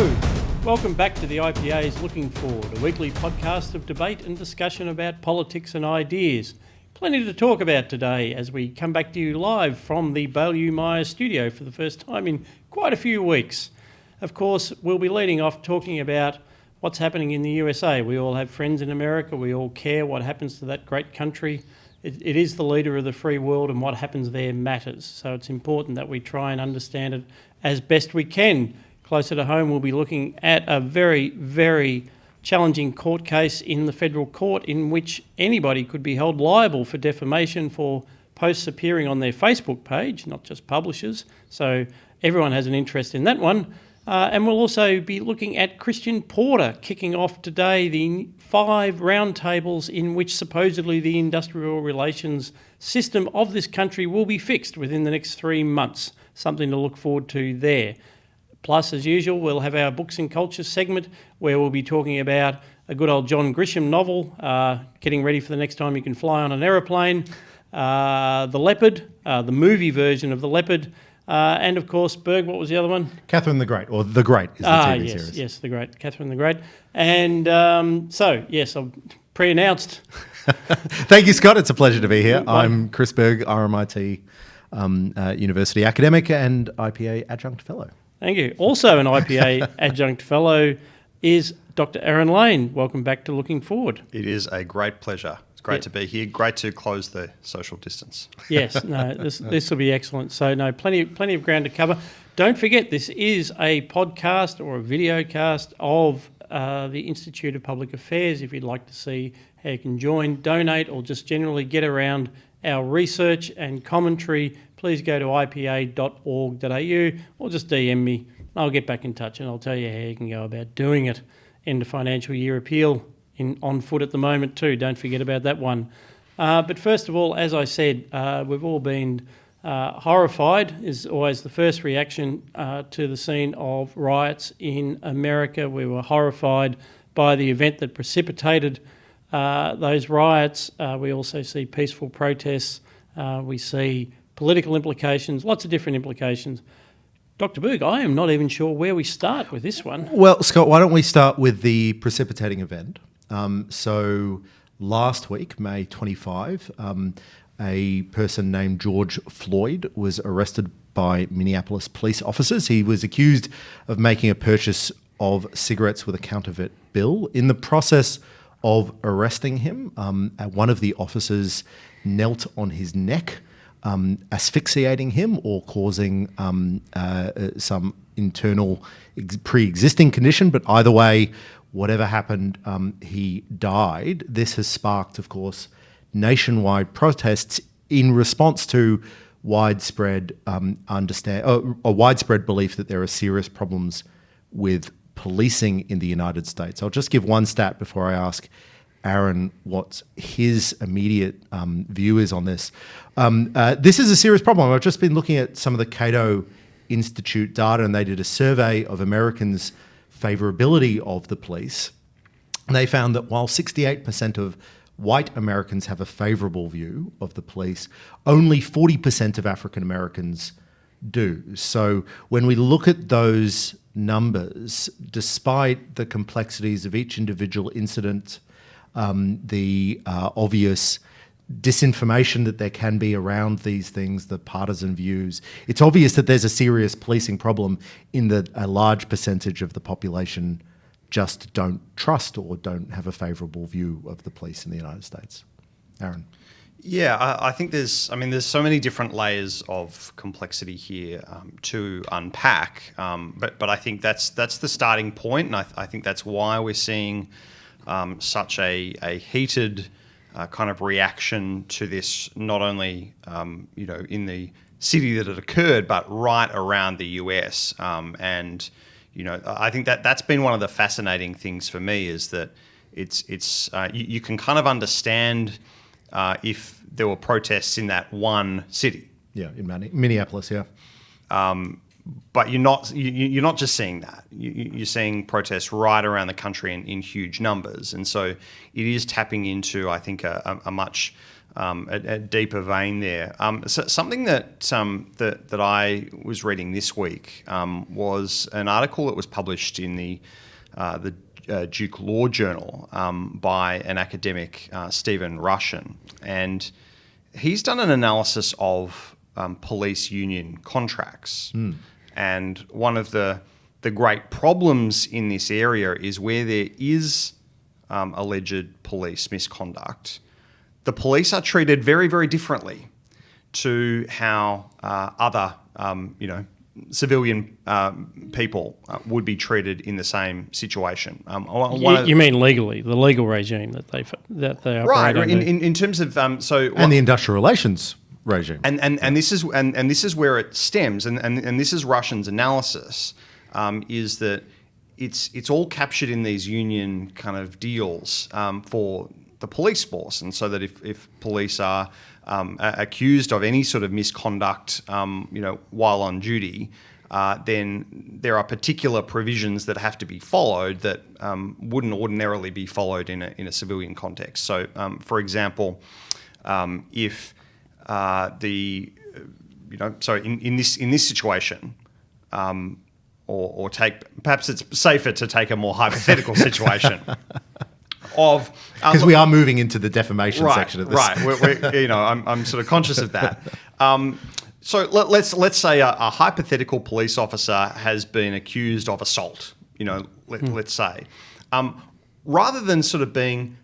Hello, welcome back to the IPA's Looking Forward, a weekly podcast of debate and discussion about politics and ideas. Plenty to talk about today as we come back to you live from the Beaulieu-Meyer studio for the first time in quite a few weeks. Of course, we'll be leading off talking about what's happening in the USA. We all have friends in America, we all care what happens to that great country. It is the leader of the free world, and what happens there matters. So it's important that we try and understand it as best we can. Closer to home, we'll be looking at a very, very challenging court case in the federal court in which anybody could be held liable for defamation for posts appearing on their Facebook page, not just publishers. So everyone has an interest in that one. And we'll also be looking at Christian Porter kicking off today the 5 roundtables in which supposedly the industrial relations system of this country will be fixed within the next 3 months. Something to look forward to there. Plus, as usual, we'll have our Books and Culture segment where we'll be talking about a good old John Grisham novel, getting ready for the next time you can fly on an aeroplane, The Leopard, the movie version of The Leopard, and of course, Berg, what was the other one? Catherine the Great, or The Great is the TV series. Yes, The Great, Catherine the Great. And yes, I've pre-announced. Thank you, Scott. It's a pleasure to be here. I'm Chris Berg, RMIT University academic and IPA Adjunct Fellow. Thank you. Also an IPA Adjunct Fellow is Dr. Aaron Lane. Welcome back to Looking Forward. It is a great pleasure. It's great to be here. Great to close the social distance. Yes, no, this will be excellent. So, no, plenty of ground to cover. Don't forget, this is a podcast or a video cast of the Institute of Public Affairs. If you'd like to see how you can join, donate, or just generally get around our research and commentary, please go to ipa.org.au or just DM me. I'll get back in touch and I'll tell you how you can go about doing it. End of financial year appeal on foot at the moment too. Don't forget about that one. But first of all, as I said, we've all been horrified, is always the first reaction to the scene of riots in America. We were horrified by the event that precipitated those riots. We also see peaceful protests. We see political implications, lots of different implications. Dr. Berg, I am not even sure where we start with this one. Well, Scott, why don't we start with the precipitating event? So last week, May 25, a person named George Floyd was arrested by Minneapolis police officers. He was accused of making a purchase of cigarettes with a counterfeit bill. In the process of arresting him, one of the officers knelt on his neck, asphyxiating him or causing some internal pre-existing condition. But either way, whatever happened, he died. This has sparked, of course, nationwide protests in response to widespread widespread belief that there are serious problems with policing in the United States. I'll just give one stat before I ask Aaron what his immediate view is on this. This is a serious problem. I've just been looking at some of the Cato Institute data, and they did a survey of Americans' favorability of the police. And they found that while 68% of white Americans have a favorable view of the police, only 40% of African Americans do. So when we look at those numbers, despite the complexities of each individual incident, the obvious disinformation that there can be around these things, the partisan views, it's obvious that there's a serious policing problem in that a large percentage of the population just don't trust or don't have a favourable view of the police in the United States. Aaron? Yeah, I think there's so many different layers of complexity here to unpack, but I think that's the starting point, and I think that's why we're seeing such a heated kind of reaction to this, not only in the city that it occurred, but right around the US. And I think that's been one of the fascinating things for me, is that you can kind of understand if there were protests in that one city. Yeah, in Minneapolis, yeah. But you're not just seeing that. You're seeing protests right around the country in huge numbers, and so it is tapping into, I think, a much a deeper vein there. So something that I was reading this week was an article that was published in the Duke Law Journal by an academic, Stephen Rushen, and he's done an analysis of police union contracts. And one of the great problems in this area is where there is alleged police misconduct, the police are treated very, very differently to how other, civilian people would be treated in the same situation. You mean legally, the legal regime that they operate right under. in terms of and the industrial relations regime, and this is where it stems, and this is Russian's analysis, is that it's all captured in these union kind of deals for the police force, and so that if police are accused of any sort of misconduct, while on duty, then there are particular provisions that have to be followed that wouldn't ordinarily be followed in a civilian context. So, for example, if in this situation, or perhaps it's safer to take a more hypothetical situation. Because we are moving into the defamation section of this. Right, I'm sort of conscious of that. So let's say a hypothetical police officer has been accused of assault. Let's say, rather than sort of being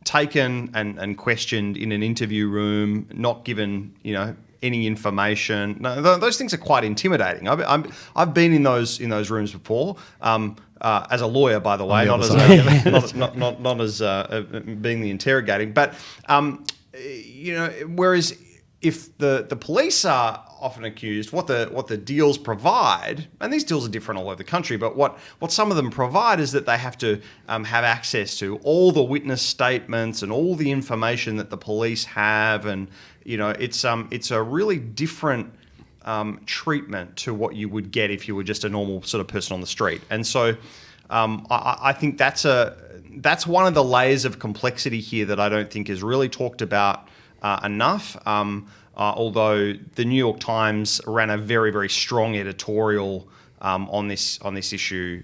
taken and questioned in an interview room, not given any information. No, those things are quite intimidating. I've been in those rooms before. As a lawyer, by the way, not as being the interrogating. But whereas if the police are often accused, what the deals provide, and these deals are different all over the country, but what some of them provide is that they have to have access to all the witness statements and all the information that the police have, and it's a really different treatment to what you would get if you were just a normal sort of person on the street. And so I think that's one of the layers of complexity here that I don't think is really talked about enough. Although the New York Times ran a very, very strong editorial on this issue,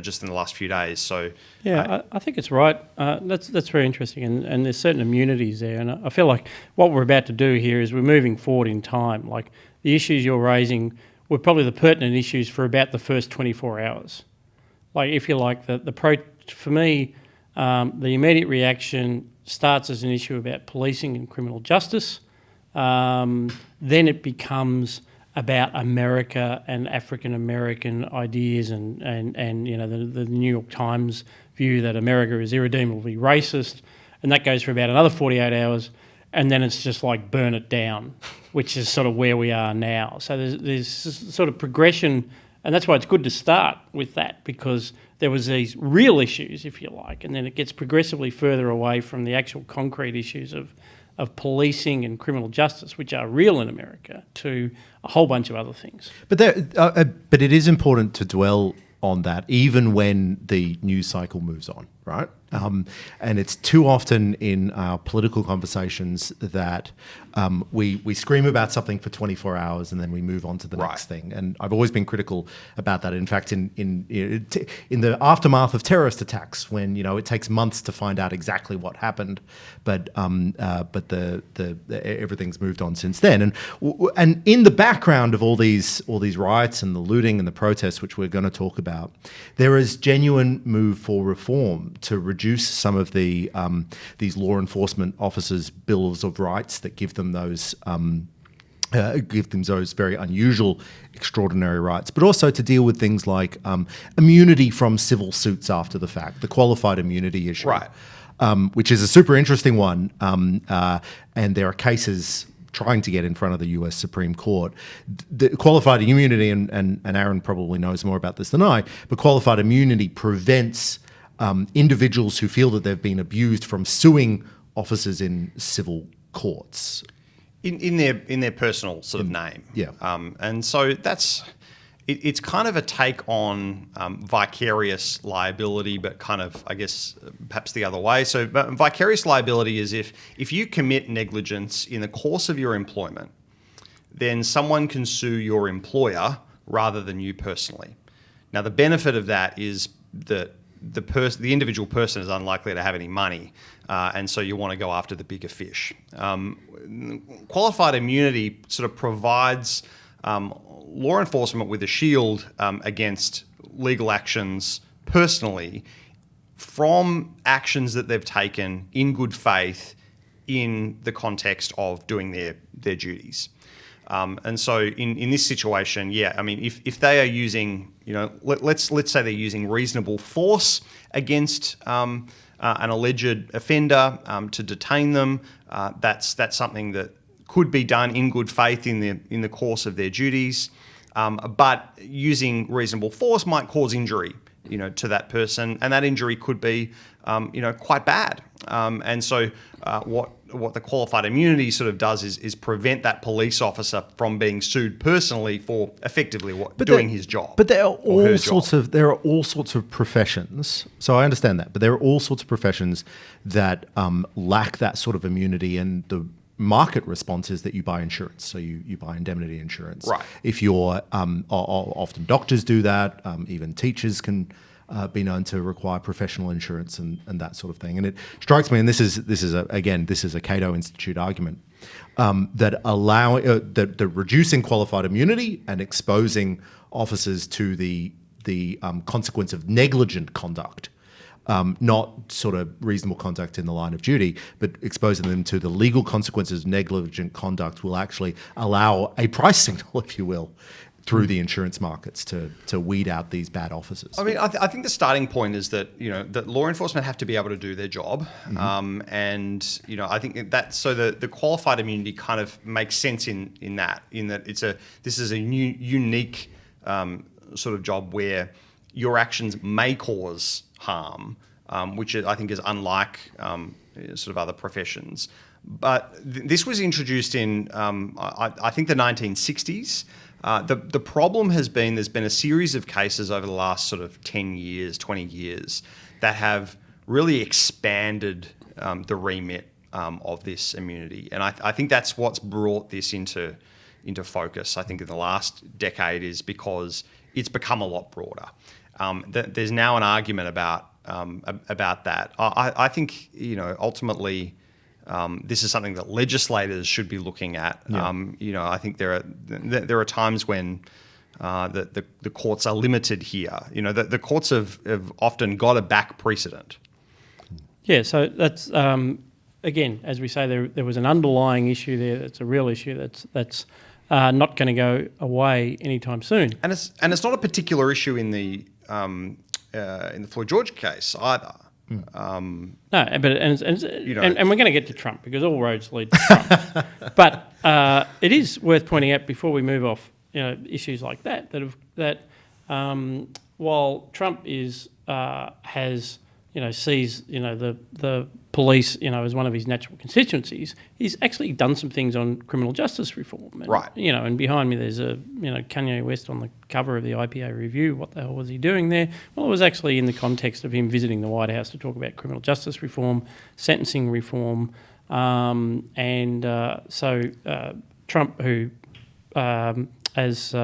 just in the last few days. So I think it's right. That's very interesting, and there's certain immunities there. And I feel like what we're about to do here is we're moving forward in time. Like the issues you're raising were probably the pertinent issues for about the first 24 hours. Like if you like, for me, the immediate reaction starts as an issue about policing and criminal justice. Then it becomes about America and African American ideas, and the New York Times view that America is irredeemably racist, and that goes for about another 48 hours, and then it's just like burn it down, which is sort of where we are now. So there's sort of progression, and that's why it's good to start with that, because there was these real issues, if you like, and then it gets progressively further away from the actual concrete issues of policing and criminal justice, which are real in America, to a whole bunch of other things. But it is important to dwell on that, even when the news cycle moves on, right? And it's too often in our political conversations that we scream about something for 24 hours and then we move on to the next thing. And I've always been critical about that. In fact, in the aftermath of terrorist attacks, when it takes months to find out exactly what happened, but everything's moved on since then. And in the background of all these riots and the looting and the protests, which we're going to talk about, there is genuine move for reform to reduce some of these law enforcement officers' bills of rights that give them those very unusual, extraordinary rights, but also to deal with things like immunity from civil suits after the fact, the qualified immunity issue, which is a super interesting one, and there are cases trying to get in front of the US Supreme Court. The qualified immunity, and Aaron probably knows more about this than I, but qualified immunity prevents individuals who feel that they've been abused from suing officers in civil courts. In their personal sort of name. Yeah. And so it's kind of a take on vicarious liability, but kind of, I guess, perhaps the other way. So vicarious liability is if you commit negligence in the course of your employment, then someone can sue your employer rather than you personally. Now, the benefit of that is that the individual person is unlikely to have any money, and so you want to go after the bigger fish. Qualified immunity sort of provides law enforcement with a shield against legal actions personally from actions that they've taken in good faith in the context of doing their duties. And so in this situation, I mean, if they are using, let's say they're using reasonable force against an alleged offender to detain them, that's something that could be done in good faith in the course of their duties. But using reasonable force might cause injury, to that person, and that injury could be, quite bad. And so what the qualified immunity sort of does is prevent that police officer from being sued personally for effectively doing his job. But there are all sorts of professions. So I understand that, but there are all sorts of professions that lack that sort of immunity, and the market response is that you buy insurance. So you buy indemnity insurance. Right. If you're often doctors do that, even teachers can be known to require professional insurance and that sort of thing. And it strikes me, and this is a Cato Institute argument, that reducing qualified immunity and exposing officers to the consequence of negligent conduct, not sort of reasonable conduct in the line of duty, but exposing them to the legal consequences of negligent conduct will actually allow a price signal, if you will, through the insurance markets to weed out these bad officers. I mean, I think the starting point is that that law enforcement have to be able to do their job, and I think that so the qualified immunity kind of makes sense in that this is a unique sort of job where your actions may cause harm, which I think is unlike sort of other professions. But this was introduced in I think the 1960s. The problem has been there's been a series of cases over the last sort of 10 years, 20 years that have really expanded the remit of this immunity. And I think that's what's brought this into focus, I think, in the last decade, is because it's become a lot broader. There's now an argument about that. I think, ultimately, this is something that legislators should be looking at. Yeah. I think there are times when the courts are limited here. The courts have often got a back precedent. Yeah, so that's again, as we say, there was an underlying issue there. That's a real issue. That's not going to go away anytime soon. And it's not a particular issue in the Floyd George case either. No, but and we're going to get to Trump because all roads lead to Trump. But it is worth pointing out before we move off, issues like that while Trump has sees the police as one of his natural constituencies, he's actually done some things on criminal justice reform. And, right. And behind me there's Kanye West on the cover of the IPA Review. What the hell was he doing there? Well, it was actually in the context of him visiting the White House to talk about criminal justice reform, sentencing reform, so Trump, who as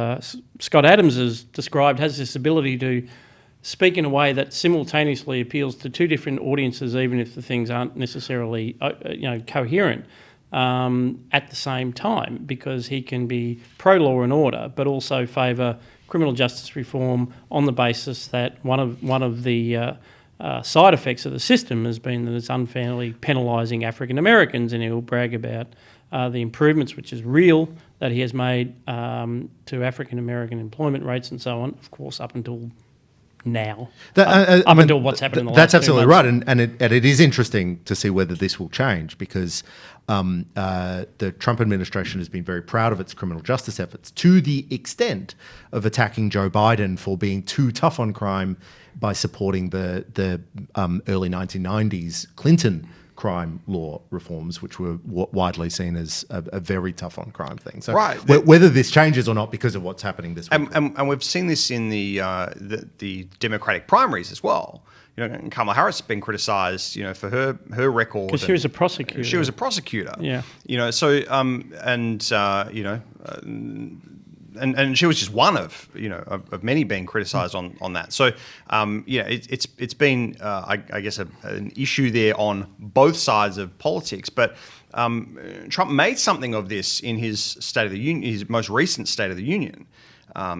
Scott Adams has described, has this ability to speak in a way that simultaneously appeals to two different audiences, even if the things aren't necessarily coherent at the same time, because he can be pro-law and order but also favour criminal justice reform on the basis that one of the side effects of the system has been that it's unfairly penalising African Americans, and he'll brag about the improvements, which is real, that he has made to African American employment rates and so on, of course, up until now, until what's happened in the last 2 months. That's absolutely right, and it is interesting to see whether this will change, because the Trump administration has been very proud of its criminal justice efforts, to the extent of attacking Joe Biden for being too tough on crime by supporting the early 1990s Clinton crime law reforms, which were widely seen as a very tough on crime thing. So Right. whether this changes or not because of what's happening this week. And we've seen this in the Democratic primaries as well. And Kamala Harris has been criticised, for her record. Because she was a prosecutor. She was a prosecutor. Yeah. So and she was just one of many being criticised on that. So it's been I guess an issue there on both sides of politics. But Trump made something of this in his State of the Union, his most recent State of the Union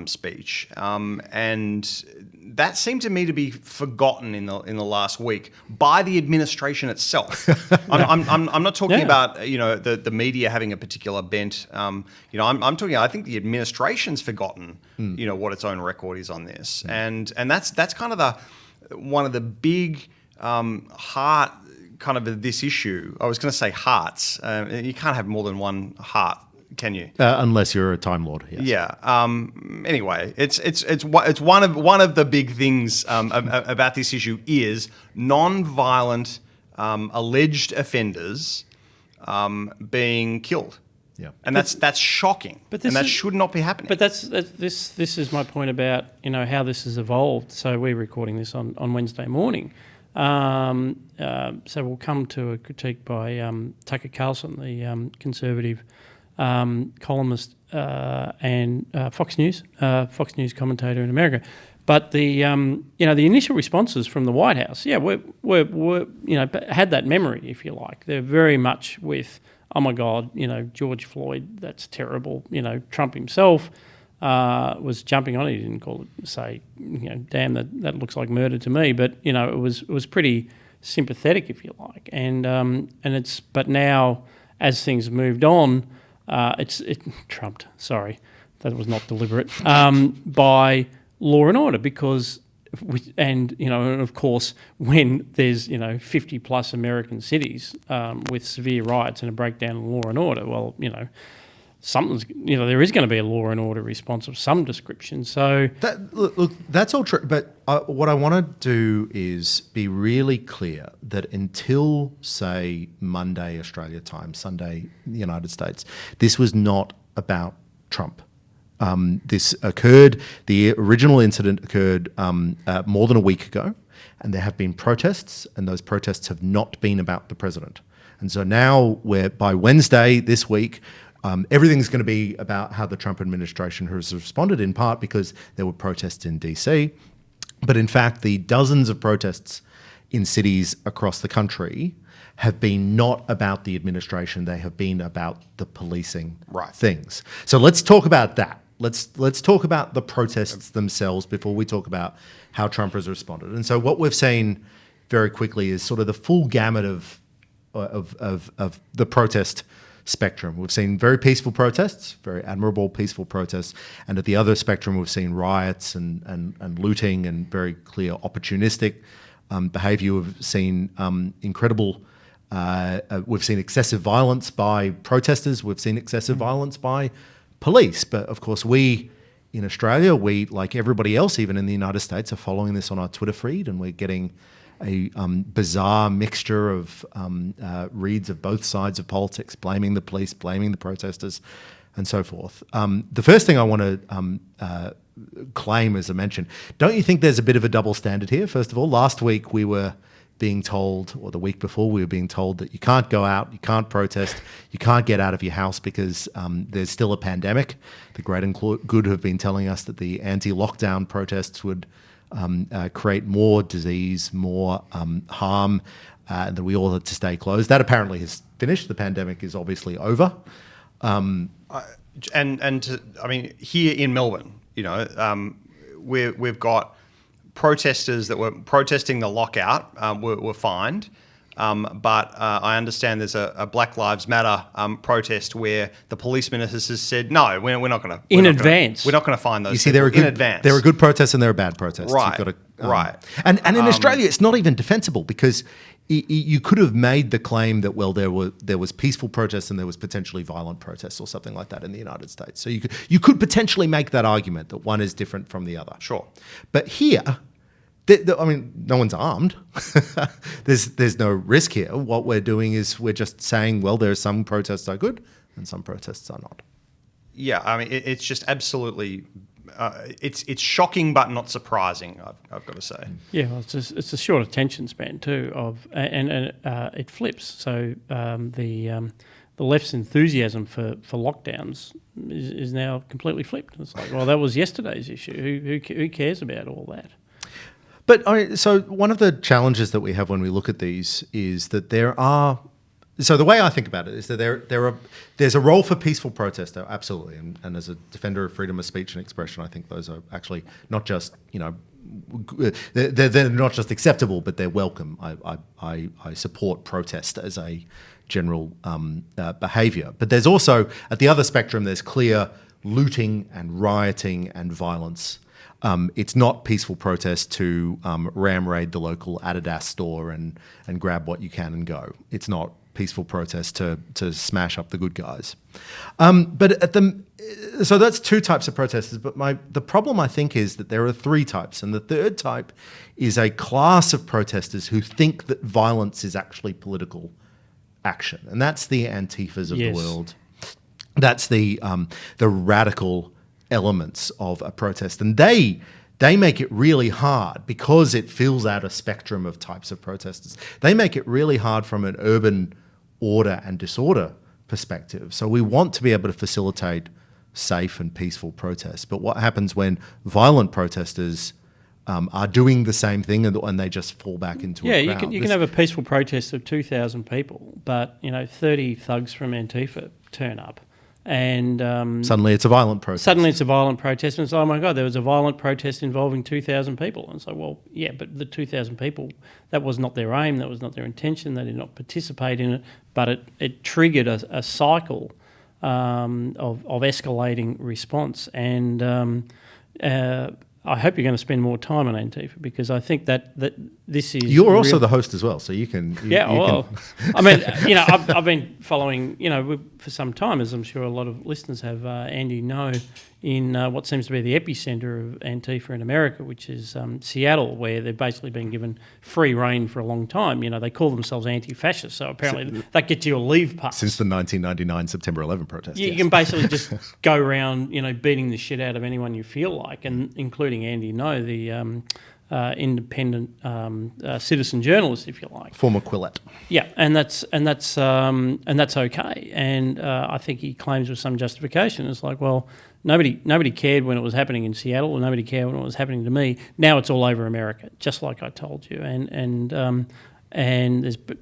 speech, and that seemed to me to be forgotten in the last week by the administration itself. I'm not talking about the media having a particular bent. I'm talking. I think the administration's forgotten what its own record is on this, and that's kind of one of the big heart kind of this issue. I was going to say hearts. You can't have more than one heart. Can you? Unless you're a Time Lord. Yes. Yeah. Anyway, it's one of the big things about this issue is non-violent alleged offenders being killed. Yeah. And that's shocking. But that should not be happening. But this is my point about how this has evolved. So we're recording this on Wednesday morning. So we'll come to a critique by Tucker Carlson, the conservative columnist and Fox News commentator in America. But the the initial responses from the White House, were had that memory, if you like. They're very much with, oh my God, George Floyd, that's terrible. Trump himself was jumping on it. He didn't say, damn, that looks like murder to me. But it was pretty sympathetic, if you like. But now, as things have moved on, it trumped. Sorry, that was not deliberate. By law and order, because and of course when there's 50 plus American cities with severe riots and a breakdown in law and order, well something's there is going to be a law and order response of some description. So look, that's all true. But what I want to do is be really clear that until, say, Monday Australia time, Sunday the United States, this was not about Trump. This occurred. The original incident occurred more than a week ago, and there have been protests, and those protests have not been about the president. And so now, by Wednesday this week, everything's going to be about how the Trump administration has responded, in part because there were protests in DC. But in fact, the dozens of protests in cities across the country have been not about the administration. They have been about the policing things. So let's talk about that. Let's talk about the protests themselves before we talk about how Trump has responded. And so what we've seen very quickly is sort of the full gamut of the protest spectrum. We've seen very peaceful protests, very admirable peaceful protests, and at the other spectrum we've seen riots and looting and very clear opportunistic behaviour. We've seen we've seen excessive violence by protesters. We've seen excessive violence by police. But of course, we in Australia, like everybody else, even in the United States, are following this on our Twitter feed, and we're getting a bizarre mixture of reads of both sides of politics, blaming the police, blaming the protesters, and so forth. The first thing I want to claim, as I mentioned, don't you think there's a bit of a double standard here? First of all, last week we were being told, or the week before we were being told, that you can't go out, you can't protest, you can't get out of your house because there's still a pandemic. The great and good have been telling us that the anti-lockdown protests would create more disease, more harm, and that we all had to stay closed. That apparently has finished. The pandemic is obviously over. Here in Melbourne, we've got protesters that were protesting the lockout were fined. But I understand there's a Black Lives Matter protest where the police minister has said, no, we're not going to. In advance. We're not going to find those. You see, in advance. There are good protests and there are bad protests. Right. You've got to, right. And in Australia, it's not even defensible because you could have made the claim that, well, there was peaceful protests and there was potentially violent protests or something like that in the United States. So you could potentially make that argument that one is different from the other. Sure. But here, I mean, no one's armed. There's no risk here. What we're doing is we're just saying, well, there are some protests are good and some protests are not. Yeah, I mean, it's just absolutely, it's shocking but not surprising, I've got to say. Yeah, well, it's a short attention span too, and it flips. So the left's enthusiasm for lockdowns is now completely flipped. It's like, well, that was yesterday's issue. Who cares about all that? But so one of the challenges that we have when we look at these is that there are. So the way I think about it is that there's a role for peaceful protest, though, absolutely. And as a defender of freedom of speech and expression, I think those are actually not just, they're not just acceptable, but they're welcome. I support protest as a general behaviour. But there's also, at the other spectrum, there's clear looting and rioting and violence. It's not peaceful protest to ram raid the local Adidas store and grab what you can and go. It's not peaceful protest to smash up the good guys. So that's two types of protesters. But the problem, I think, is that there are three types. And the third type is a class of protesters who think that violence is actually political action. And that's the Antifas of the world. That's the radical elements of a protest. And they make it really hard because it fills out a spectrum of types of protesters. They make it really hard from an urban order and disorder perspective. So we want to be able to facilitate safe and peaceful protests. But what happens when violent protesters are doing the same thing and they just fall back into a crowd? You can have a peaceful protest of 2,000 people, but 30 thugs from Antifa turn up. And suddenly it's a violent protest. And it's, oh my God, there was a violent protest involving 2,000 people. And so, well, yeah, but the 2,000 people, that was not their aim, that was not their intention, they did not participate in it, but it triggered a cycle of escalating response. And I hope you're going to spend more time on Antifa because I think that this is. You're also the host as well, so you can. I mean, I've been following, for some time, as I'm sure a lot of listeners have. Andy know in what seems to be the epicenter of Antifa in America, which is Seattle, where they've basically been given free rein for a long time. They call themselves anti-fascists, so apparently that gets you a leave pass. Since the 1999 September 11 protest. You can basically just go around, beating the shit out of anyone you feel like, and including Andy No, the independent citizen journalist, if you like, former Quillette. Yeah, and that's okay. And I think he claims with some justification. It's like, well, nobody cared when it was happening in Seattle, and nobody cared when it was happening to me. Now it's all over America, just like I told you. And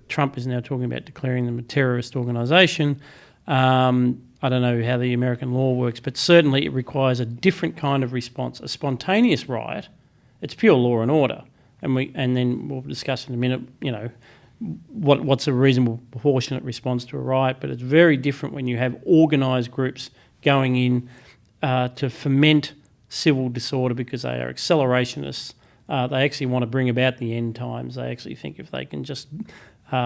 Trump is now talking about declaring them a terrorist organisation. I don't know how the American law works, but certainly it requires a different kind of response. A spontaneous riot, it's pure law and order, and then we'll discuss in a minute, what's a reasonable proportionate response to a riot. But it's very different when you have organised groups going in to foment civil disorder because they are accelerationists. They actually want to bring about the end times. They actually think if they can just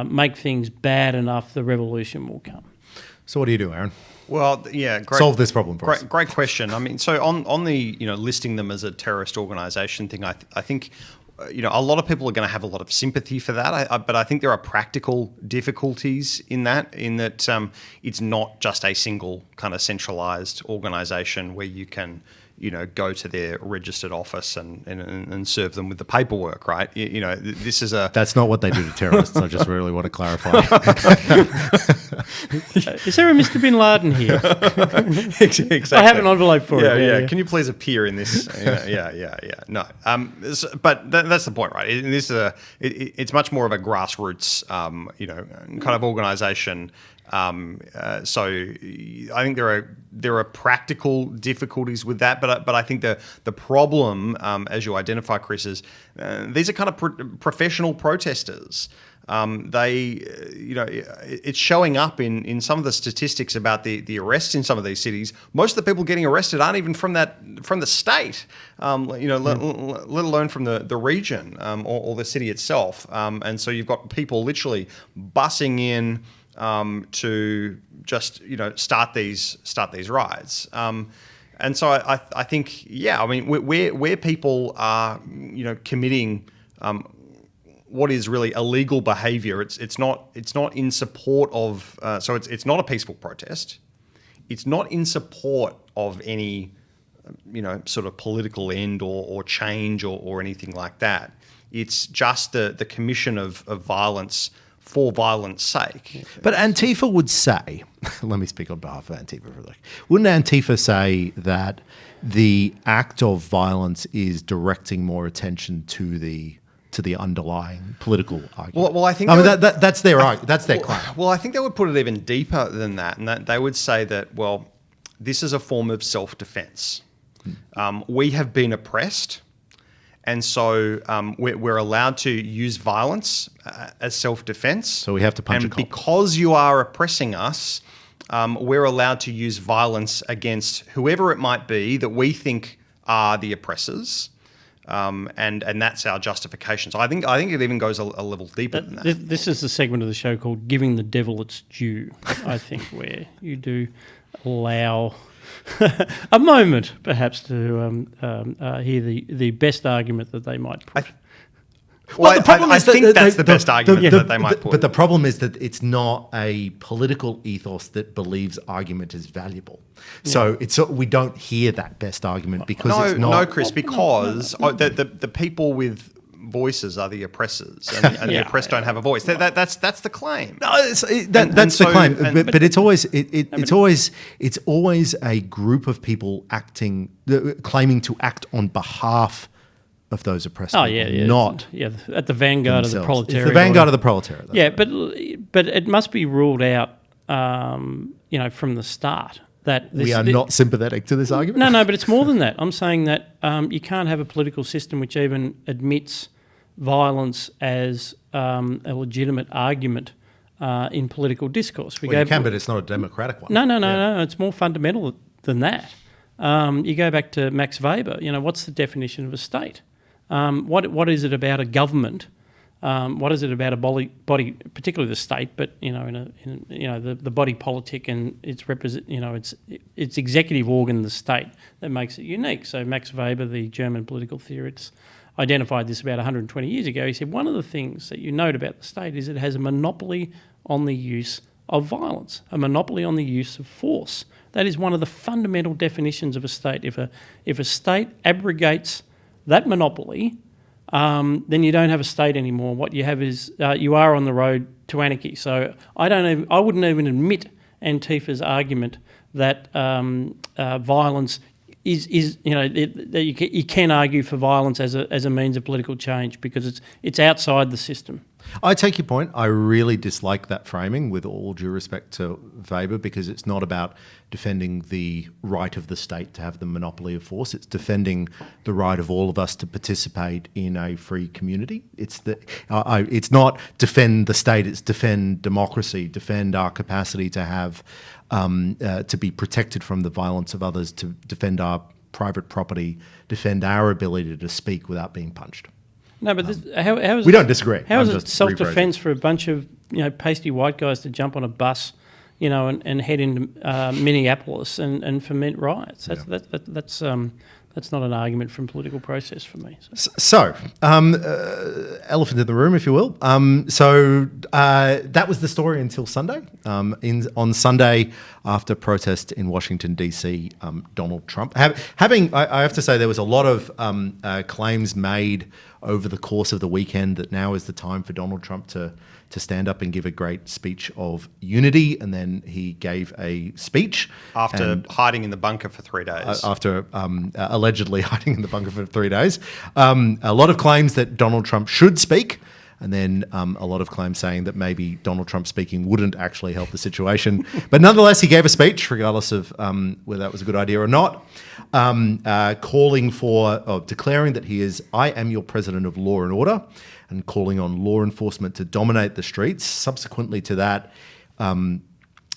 make things bad enough, the revolution will come. So what do you do, Aaron? Well, yeah, great, solve this problem for us. Great question. I mean, so on the listing them as a terrorist organisation thing, I think a lot of people are going to have a lot of sympathy for that. But I think there are practical difficulties in that it's not just a single kind of centralised organisation where you can go to their registered office and serve them with the paperwork, right? This is a... That's not what they do to terrorists. I just really want to clarify. Is there a Mr. Bin Laden here? Exactly. I have an envelope for it. Yeah. Can you please appear in this? Yeah. No. But that's the point, right? It's much more of a grassroots, kind of organisation. So I think there are practical difficulties with that, but I think the problem, as you identify, Chris, is these are kind of professional protesters. It's showing up in some of the statistics about the arrests in some of these cities. Most of the people getting arrested aren't even from the state, let alone from the region or the city itself. And so you've got people literally bussing in to just start these riots. And so I think, I mean, where people are, committing what is really illegal behaviour, it's not in support of. So it's not a peaceful protest. It's not in support of any, sort of political end or change or anything like that. It's just the commission of violence for violence sake. But Antifa would say, let me speak on behalf of Antifa for a second. Wouldn't Antifa say that the act of violence is directing more attention to the underlying political argument? Well, I think that's their claim. Well, I think they would put it even deeper than that, and that they would say that, well, this is a form of self-defense. We have been oppressed. And so we're allowed to use violence as self-defense. So we have to punch a cop. And because you are oppressing us, we're allowed to use violence against whoever it might be that we think are the oppressors. And that's our justification. So I think it even goes a level deeper than that. This is the segment of the show called Giving the Devil Its Due, I think, where you do allow a moment, perhaps, to hear the best argument that they might put. The problem is that's the best argument that they might put. But the problem is that it's not a political ethos that believes argument is valuable. So we don't hear that best argument because it's not. No, Chris, because the people with voices are the oppressors, and the oppressed don't have a voice. That's the claim. No, that's the claim. But it's always a group of people claiming to act on behalf of those oppressed people, not at the vanguard themselves. of the proletariat. It's the vanguard of the proletariat. Yeah, right. but it must be ruled out, from the start that we are not sympathetic to this argument. No, but it's more than that. I'm saying that you can't have a political system which even admits violence as a legitimate argument in political discourse. You can, but it's not a democratic one. No. It's more fundamental than that. You go back to Max Weber. What's the definition of a state? What is it about a government? What is it about a body, particularly the state, but the body politic and its executive organ, the state, that makes it unique. So Max Weber, the German political theorist, identified this about 120 years ago. He said one of the things that you note about the state is it has a monopoly on the use of violence, a monopoly on the use of force. That is one of the fundamental definitions of a state. If a state abrogates that monopoly, then you don't have a state anymore. What you have is you are on the road to anarchy. So I wouldn't even admit Antifa's argument that violence is that you can argue for violence as a means of political change because it's outside the system. I take your point. I really dislike that framing, with all due respect to Weber, because it's not about defending the right of the state to have the monopoly of force. It's defending the right of all of us to participate in a free community. It's not defend the state. It's defend democracy, defend our capacity to have to be protected from the violence of others, to defend our private property, defend our ability to speak without being punched. No, but how is we don't disagree. How is it self-defense for a bunch of pasty white guys to jump on a bus, and head into Minneapolis and foment riots? That's not an argument from political process for me. So elephant in the room, if you will. That was the story until Sunday. On Sunday, after protest in Washington, D.C., Donald Trump I have to say there was a lot of claims made over the course of the weekend that now is the time for Donald Trump to stand up and give a great speech of unity, and then he gave a speech after hiding in the bunker for 3 days. After allegedly hiding in the bunker for 3 days, a lot of claims that Donald Trump should speak, and then a lot of claims saying that maybe Donald Trump speaking wouldn't actually help the situation. But nonetheless, he gave a speech, regardless of whether that was a good idea or not, declaring that I am your president of law and order, and calling on law enforcement to dominate the streets. Subsequently to that,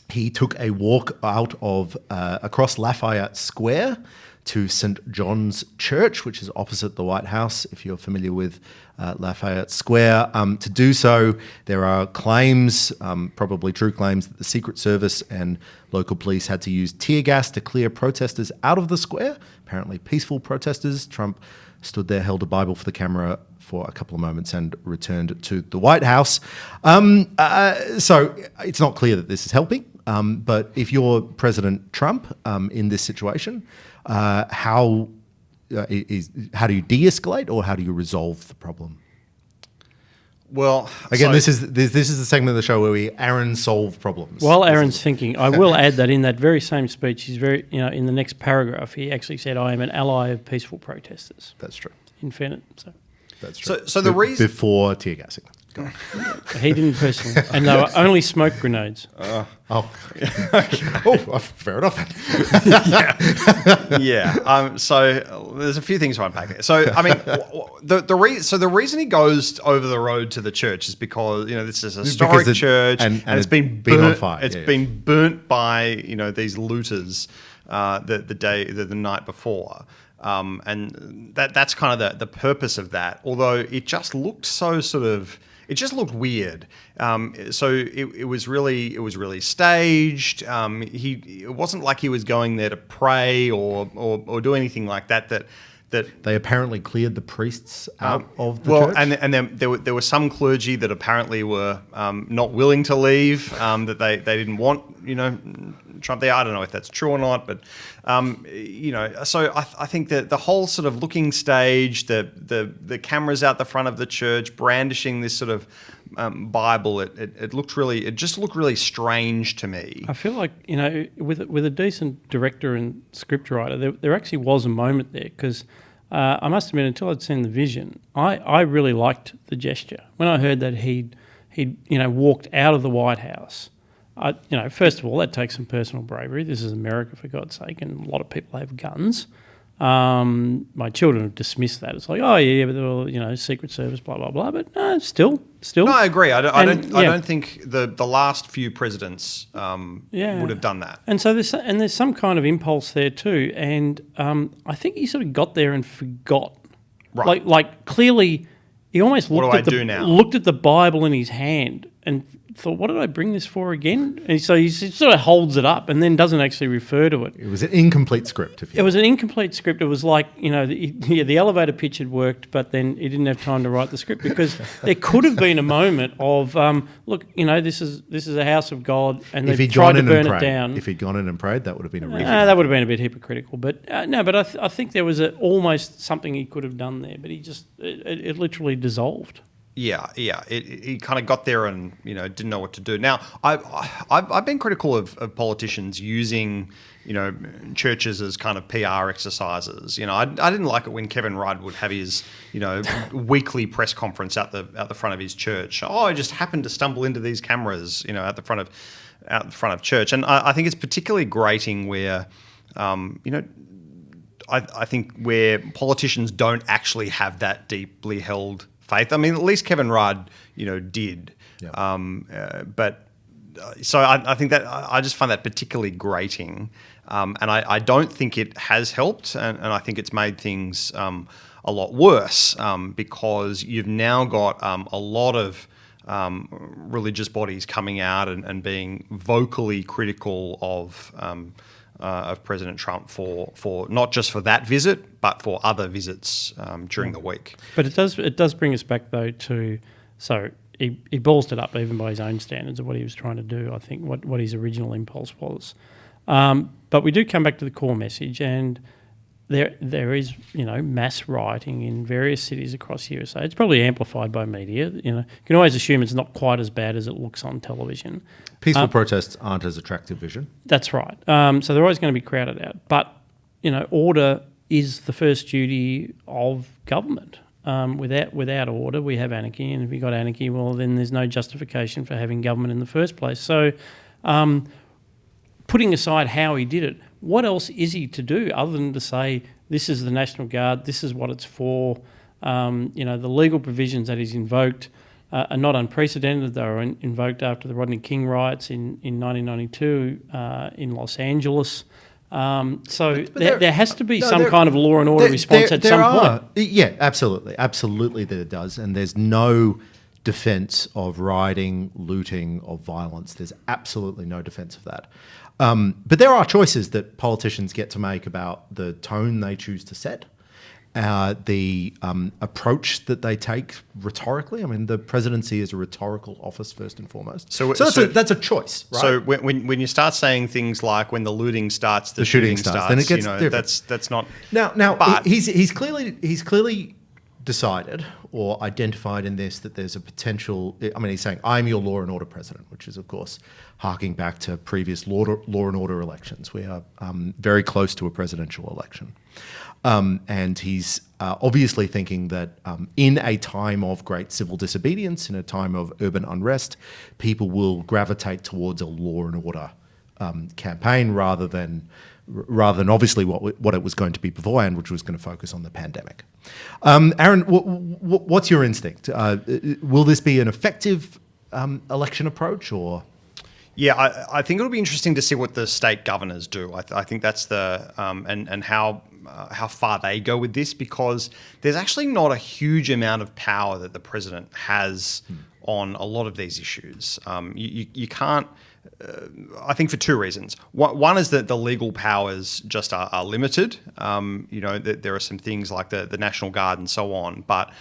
he took a walk out of across Lafayette Square to St. John's Church, which is opposite the White House, if you're familiar with Lafayette Square. To do so, there are claims, probably true claims, that the Secret Service and local police had to use tear gas to clear protesters out of the square, apparently peaceful protesters. Trump stood there, held a Bible for the camera for a couple of moments and returned to the White House. So it's not clear that this is helping, but if you're President Trump in this situation, how do you de-escalate or how do you resolve the problem? Well, again, so- this is the segment of the show where Aaron solve problems. While Aaron's thinking, I will add that in that very same speech, he's in the next paragraph, he actually said, "I am an ally of peaceful protesters." That's true. In fairness, so That's true. So the reason before tear gassing. Go on. he didn't personally, and they were only smoke grenades. Fair enough. Yeah. So there's a few things to unpack there. So I mean, the reason he goes over the road to the church is because this is a historic church and it's been on fire. It's been burnt by these looters the night before. And that's kind of the purpose of that. Although it just looked it just looked weird. So it was really staged. It wasn't like he was going there to pray or do anything like that. That they apparently cleared the priests out of the church. And then there were some clergy that apparently were not willing to leave. That they didn't want Trump there. I don't know if that's true or not, but so I think that the whole sort of looking stage, the cameras out the front of the church brandishing this sort of Bible, it just looked really strange to me. I feel like with a decent director and scriptwriter, there actually was a moment there because I must admit, until I'd seen the vision, I really liked the gesture. When I heard that he'd walked out of the White House, first of all, that takes some personal bravery. This is America, for God's sake, and a lot of people have guns. My children have dismissed that. It's like, oh yeah, but they're all, Secret Service, blah blah blah. But no, still. No, I agree. I don't think the last few presidents would have done that. And so there's some kind of impulse there too. And I think he sort of got there and forgot. Right. Like clearly, he almost looked at the Bible in his hand and thought, what did I bring this for again? And so he sort of holds it up and then doesn't actually refer to it. It was an incomplete script. It was an incomplete script. It was like, the elevator pitch had worked, but then he didn't have time to write the script because there could have been a moment of, look, this is a house of God and they've tried to burn it down. If he'd gone in and prayed, that would have been a really that would have been a bit hypocritical. But I think there was almost something he could have done there, but it literally dissolved. Yeah. He kind of got there and didn't know what to do. Now, I've been critical of politicians using churches as kind of PR exercises. I didn't like it when Kevin Rudd would have his weekly press conference out the front of his church. Oh, I just happened to stumble into these cameras out the front of church, and I think it's particularly grating where I think where politicians don't actually have that deeply held faith. I mean, at least Kevin Rudd, did. Yeah. But so I think that I just find that particularly grating, and I don't think it has helped, and I think it's made things a lot worse because you've now got a lot of religious bodies coming out and being vocally critical of President Trump for not just for that visit, but for other visits during the week. But it does bring us back though to he ballsed it up even by his own standards of what he was trying to do. I think what his original impulse was, but we do come back to the core message, and there is mass rioting in various cities across the USA. It's probably amplified by media. You can always assume it's not quite as bad as it looks on television. Peaceful protests aren't as attractive vision. That's right. So they're always going to be crowded out. But order is the first duty of government. Without order, we have anarchy, and if you've got anarchy, well, then there's no justification for having government in the first place. So, putting aside how he did it, what else is he to do other than to say this is the National Guard, this is what it's for? The legal provisions that he's invoked are not unprecedented. They were invoked after the Rodney King riots in 1992 in Los Angeles. So But there has to be no, some there- kind of law and order response at some point. Yeah, absolutely that it does. And there's no defense of rioting, looting, of violence. There's absolutely no defense of that. But there are choices that politicians get to make about the tone they choose to set, the approach that they take rhetorically. I mean, the presidency is a rhetorical office first and foremost. So that's a choice, right? So when you start saying things like when the looting starts, the shooting starts, then it gets different. that's not Now, But he's clearly decided or identified in this that there's a potential. I mean, he's saying, "I'm your law and order president," which is, of course, harking back to previous law and order elections. We are very close to a presidential election, and he's obviously thinking that in a time of great civil disobedience, in a time of urban unrest, people will gravitate towards a law and order campaign rather than obviously what it was going to be beforehand, which was going to focus on the pandemic. Aaron, what's your instinct? Will this be an effective election approach, or? Yeah, I think it'll be interesting to see what the state governors do. I think that's the and how far they go with this, because there's actually not a huge amount of power that the president has on a lot of these issues. You can't. I think for two reasons. One is that the legal powers just are limited. There are some things like the National Guard and so on, but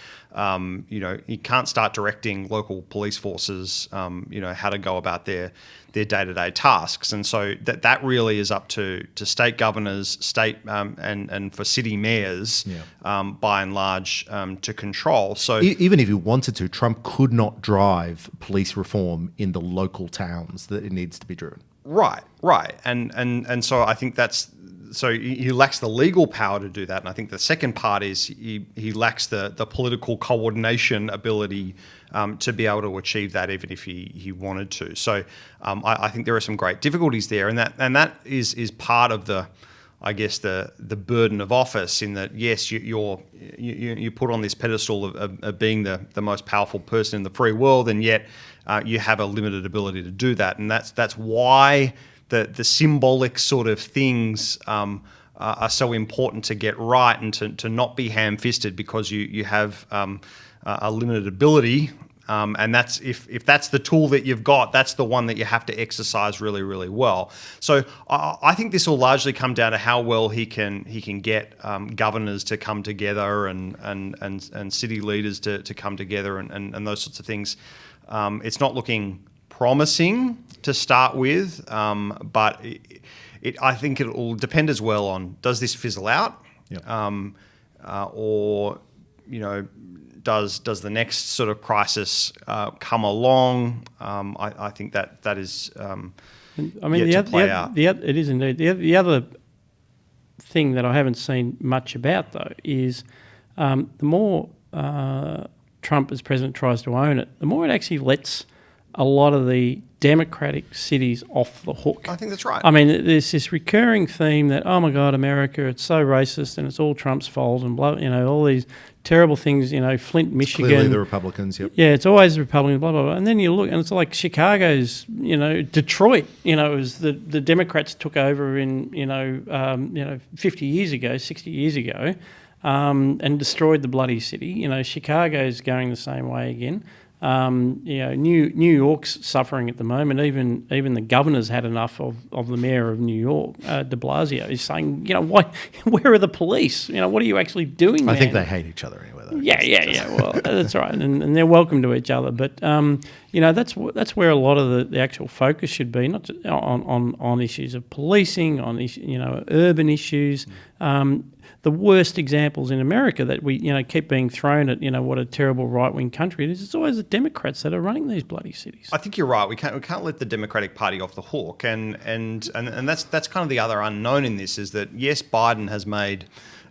you can't start directing local police forces, how to go about their day-to-day tasks, and so that really is up to state governors, state and for city mayors, by and large, to control. So even if he wanted to, Trump could not drive police reform in the local towns that it needs to be driven. Right, and so I think that's. So he lacks the legal power to do that, and I think the second part is he lacks the political coordination ability to be able to achieve that, even if he wanted to. So I think there are some great difficulties there, and that is part of the, I guess, the burden of office, in that yes, you put on this pedestal of being the most powerful person in the free world, and yet you have a limited ability to do that, and that's why the symbolic sort of things are so important to get right, and to not be ham-fisted, because you have a limited ability, and that's if that's the tool that you've got, that's the one that you have to exercise really, really well. So I think this will largely come down to how well he can get governors to come together, and city leaders to come together, and those sorts of things. It's not looking promising to start with, but I think it will depend as well on, does this fizzle out, or does the next sort of crisis come along? I think that is yet to play out. It is indeed. The other thing that I haven't seen much about, though, is the more Trump as president tries to own it, the more it actually lets a lot of the democratic cities off the hook. I think that's right. I mean, there's this recurring theme that, oh my God, America, it's so racist and it's all Trump's fault, and blah, all these terrible things, Flint, Michigan. Clearly the Republicans, yep. Yeah, it's always the Republicans, blah, blah, blah. And then you look, and it's like Chicago's, Detroit, as the Democrats took over in, 50 years ago, 60 years ago, and destroyed the bloody city. Chicago's going the same way again. New York's suffering at the moment. Even the governor's had enough of the mayor of New York, de Blasio, is saying, why? Where are the police? What are you actually doing? I think they hate each other anyway, though. Yeah. Well, that's right, and they're welcome to each other. But that's where a lot of the actual focus should be, not just on issues of policing, on urban issues. The worst examples in America that we keep being thrown at what a terrible right-wing country it is. It's always the Democrats that are running these bloody cities. I think you're right. We can't let the Democratic Party off the hook, and that's kind of the other unknown in this, is that yes, Biden has made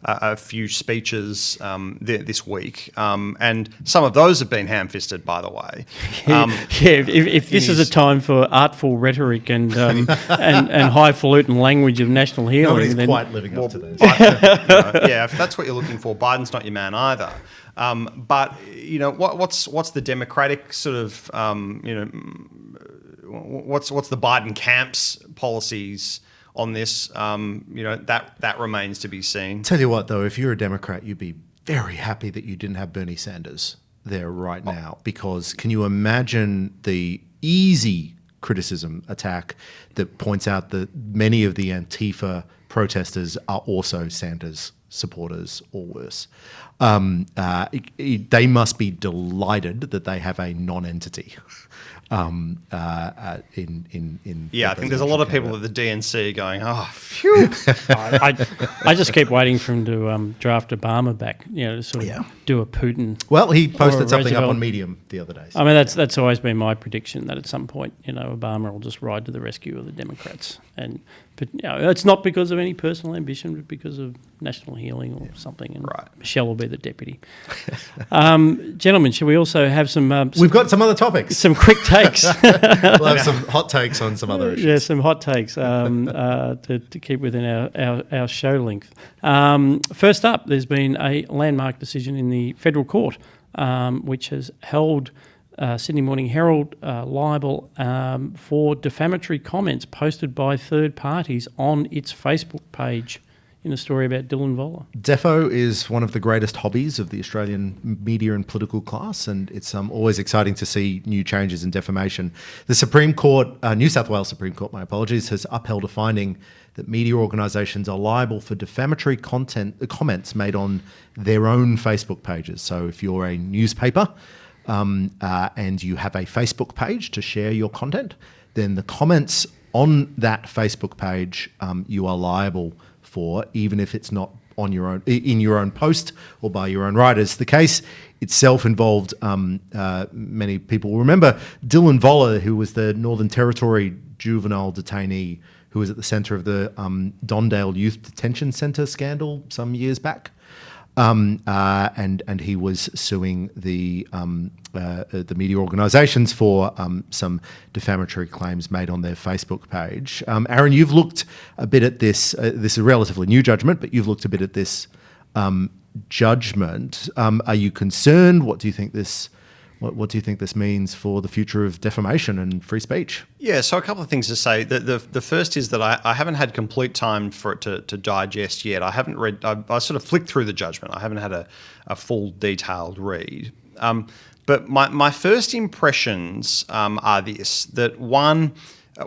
a few speeches this week, and some of those have been ham-fisted, by the way. If this is a time for artful rhetoric and highfalutin language of national healing, nobody's then quite living up to this. If that's what you're looking for, Biden's not your man either. But what's the Democratic sort of what's the Biden camp's policies on this. That remains to be seen. Tell you what, though, if you're a Democrat, you'd be very happy that you didn't have Bernie Sanders there right now, because can you imagine the easy criticism attack that points out that many of the Antifa protesters are also Sanders supporters or worse? They must be delighted that they have a non-entity. I think there's a lot of people at the DNC going, oh, phew. I just keep waiting for him to draft Obama back, to sort of do a Putin. Well, he posted something Roosevelt. up on Medium the other day. I mean, that's always been my prediction, that at some point, Obama will just ride to the rescue of the Democrats. But it's not because of any personal ambition, but because of national healing or something. And Michelle will be the deputy. Gentlemen, should we also have some... We've got some other topics. Some quick takes. We'll have some hot takes on some other issues. Yeah, some hot takes to keep within our show length. First up, there's been a landmark decision in the federal court, which has held Sydney Morning Herald liable for defamatory comments posted by third parties on its Facebook page in a story about Dylan Voller. Defo is one of the greatest hobbies of the Australian media and political class, and it's always exciting to see new changes in defamation. The Supreme Court, New South Wales Supreme Court, my apologies, has upheld a finding that media organisations are liable for defamatory comments made on their own Facebook pages. So if you're a newspaper and you have a Facebook page to share your content, then the comments on that Facebook page you are liable for, even if it's not on your own, in your own post or by your own writers. The case itself involved, many people will remember, Dylan Voller, who was the Northern Territory juvenile detainee who was at the centre of the Dondale Youth Detention Centre scandal some years back. And he was suing the media organisations for some defamatory claims made on their Facebook page. Aaron, you've looked a bit at this. This is a relatively new judgment, but you've looked a bit at this judgment. Are you concerned? What do you think this? What do you think this means for the future of defamation and free speech? Yeah, so a couple of things to say. The first is that I haven't had complete time for it to digest yet. I haven't read. I sort of flicked through the judgment. I haven't had a full detailed read. But my first impressions are this: that one,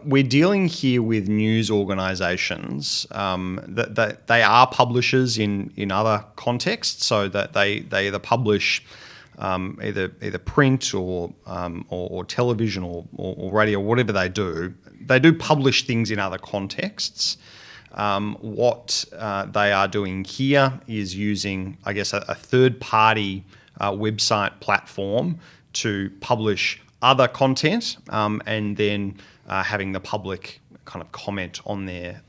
we're dealing here with news organisations that they are publishers in other contexts, so that they either publish either print or television or radio, whatever they do publish things in other contexts. What they are doing here is using, I guess, a third-party website platform to publish other content, and then having the public kind of comment on their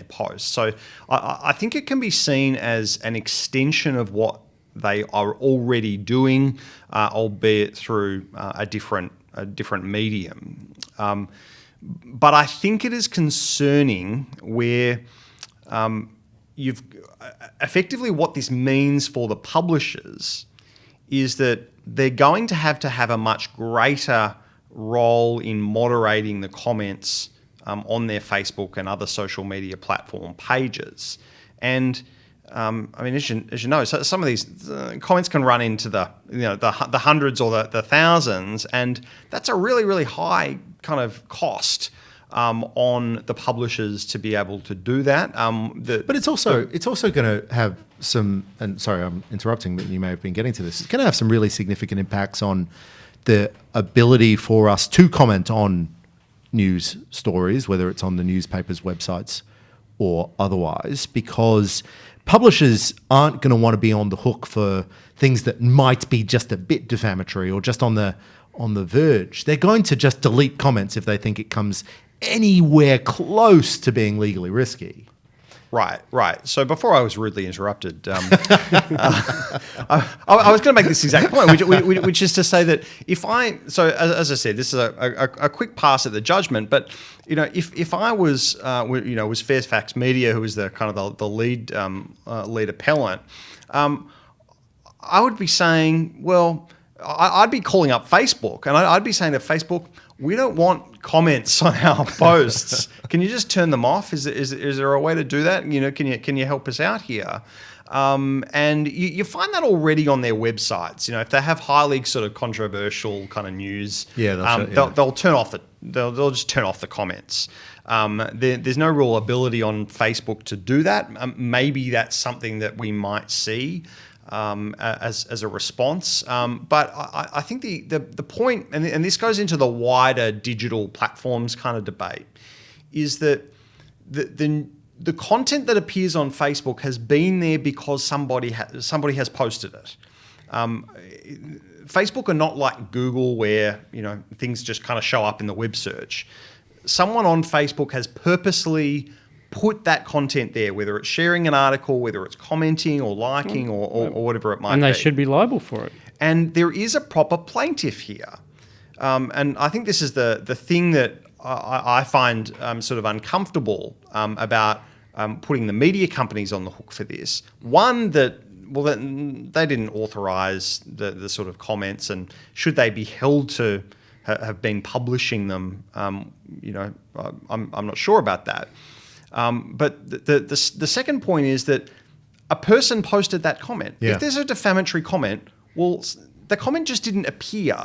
posts. So I think it can be seen as an extension of what they are already doing, albeit through a different medium. But I think it is concerning where you've effectively what this means for the publishers is that they're going to have a much greater role in moderating the comments on their Facebook and other social media platform pages. And I mean, as you know, so some of these comments can run into the hundreds or the thousands, and that's a really, really high kind of cost on the publishers to be able to do that. But it's also going to have some. And sorry, I'm interrupting, but you may have been getting to this. It's going to have some really significant impacts on the ability for us to comment on news stories, whether it's on the newspapers' websites or otherwise, because publishers aren't going to want to be on the hook for things that might be just a bit defamatory or just on the verge. They're going to just delete comments if they think it comes anywhere close to being legally risky. Right. So before I was rudely interrupted, I was going to make this exact point, which is to say that as I said, this is a quick pass at the judgment, but if I was Fairfax Media, who was the kind of the lead appellant, I would be saying, well, I'd be calling up Facebook and I'd be saying to Facebook, we don't want comments on our posts. Can you just turn them off? Is there a way to do that? Can you help us out here? And you find that already on their websites. If they have highly sort of controversial kind of news, they'll turn off they'll just turn off the comments. There's no real ability on Facebook to do that. Maybe that's something that we might see as a response. But I think the point, and this goes into the wider digital platforms kind of debate, is that the content that appears on Facebook has been there because somebody has posted it. Facebook are not like Google where things just kind of show up in the web search. Someone on Facebook has purposely put that content there, whether it's sharing an article, whether it's commenting or liking or whatever it might be. And they should be liable for it. And there is a proper plaintiff here. And I think this is the thing that I find sort of uncomfortable about putting the media companies on the hook for this. One, that they didn't authorise the sort of comments, and should they be held to have been publishing them, I'm not sure about that. But the second point is that a person posted that comment. Yeah. If there's a defamatory comment, well, the comment just didn't appear.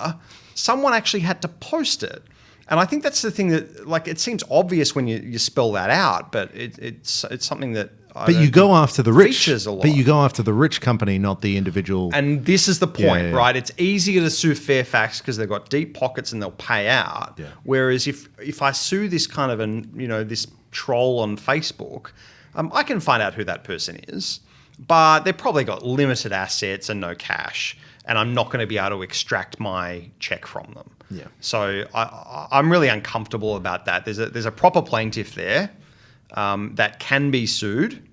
Someone actually had to post it. And I think that's the thing that, like, it seems obvious when you spell that out, but it's something that But you go after the rich. features a lot. But you go after the rich company, not the individual. And this is the point, Yeah. right? It's easier to sue Fairfax because they've got deep pockets and they'll pay out. Yeah. Whereas if I sue this kind of this troll on Facebook, I can find out who that person is, but they've probably got limited assets and no cash, and I'm not going to be able to extract my check from them. Yeah. So I'm really uncomfortable about that. There's a proper plaintiff there that can be sued,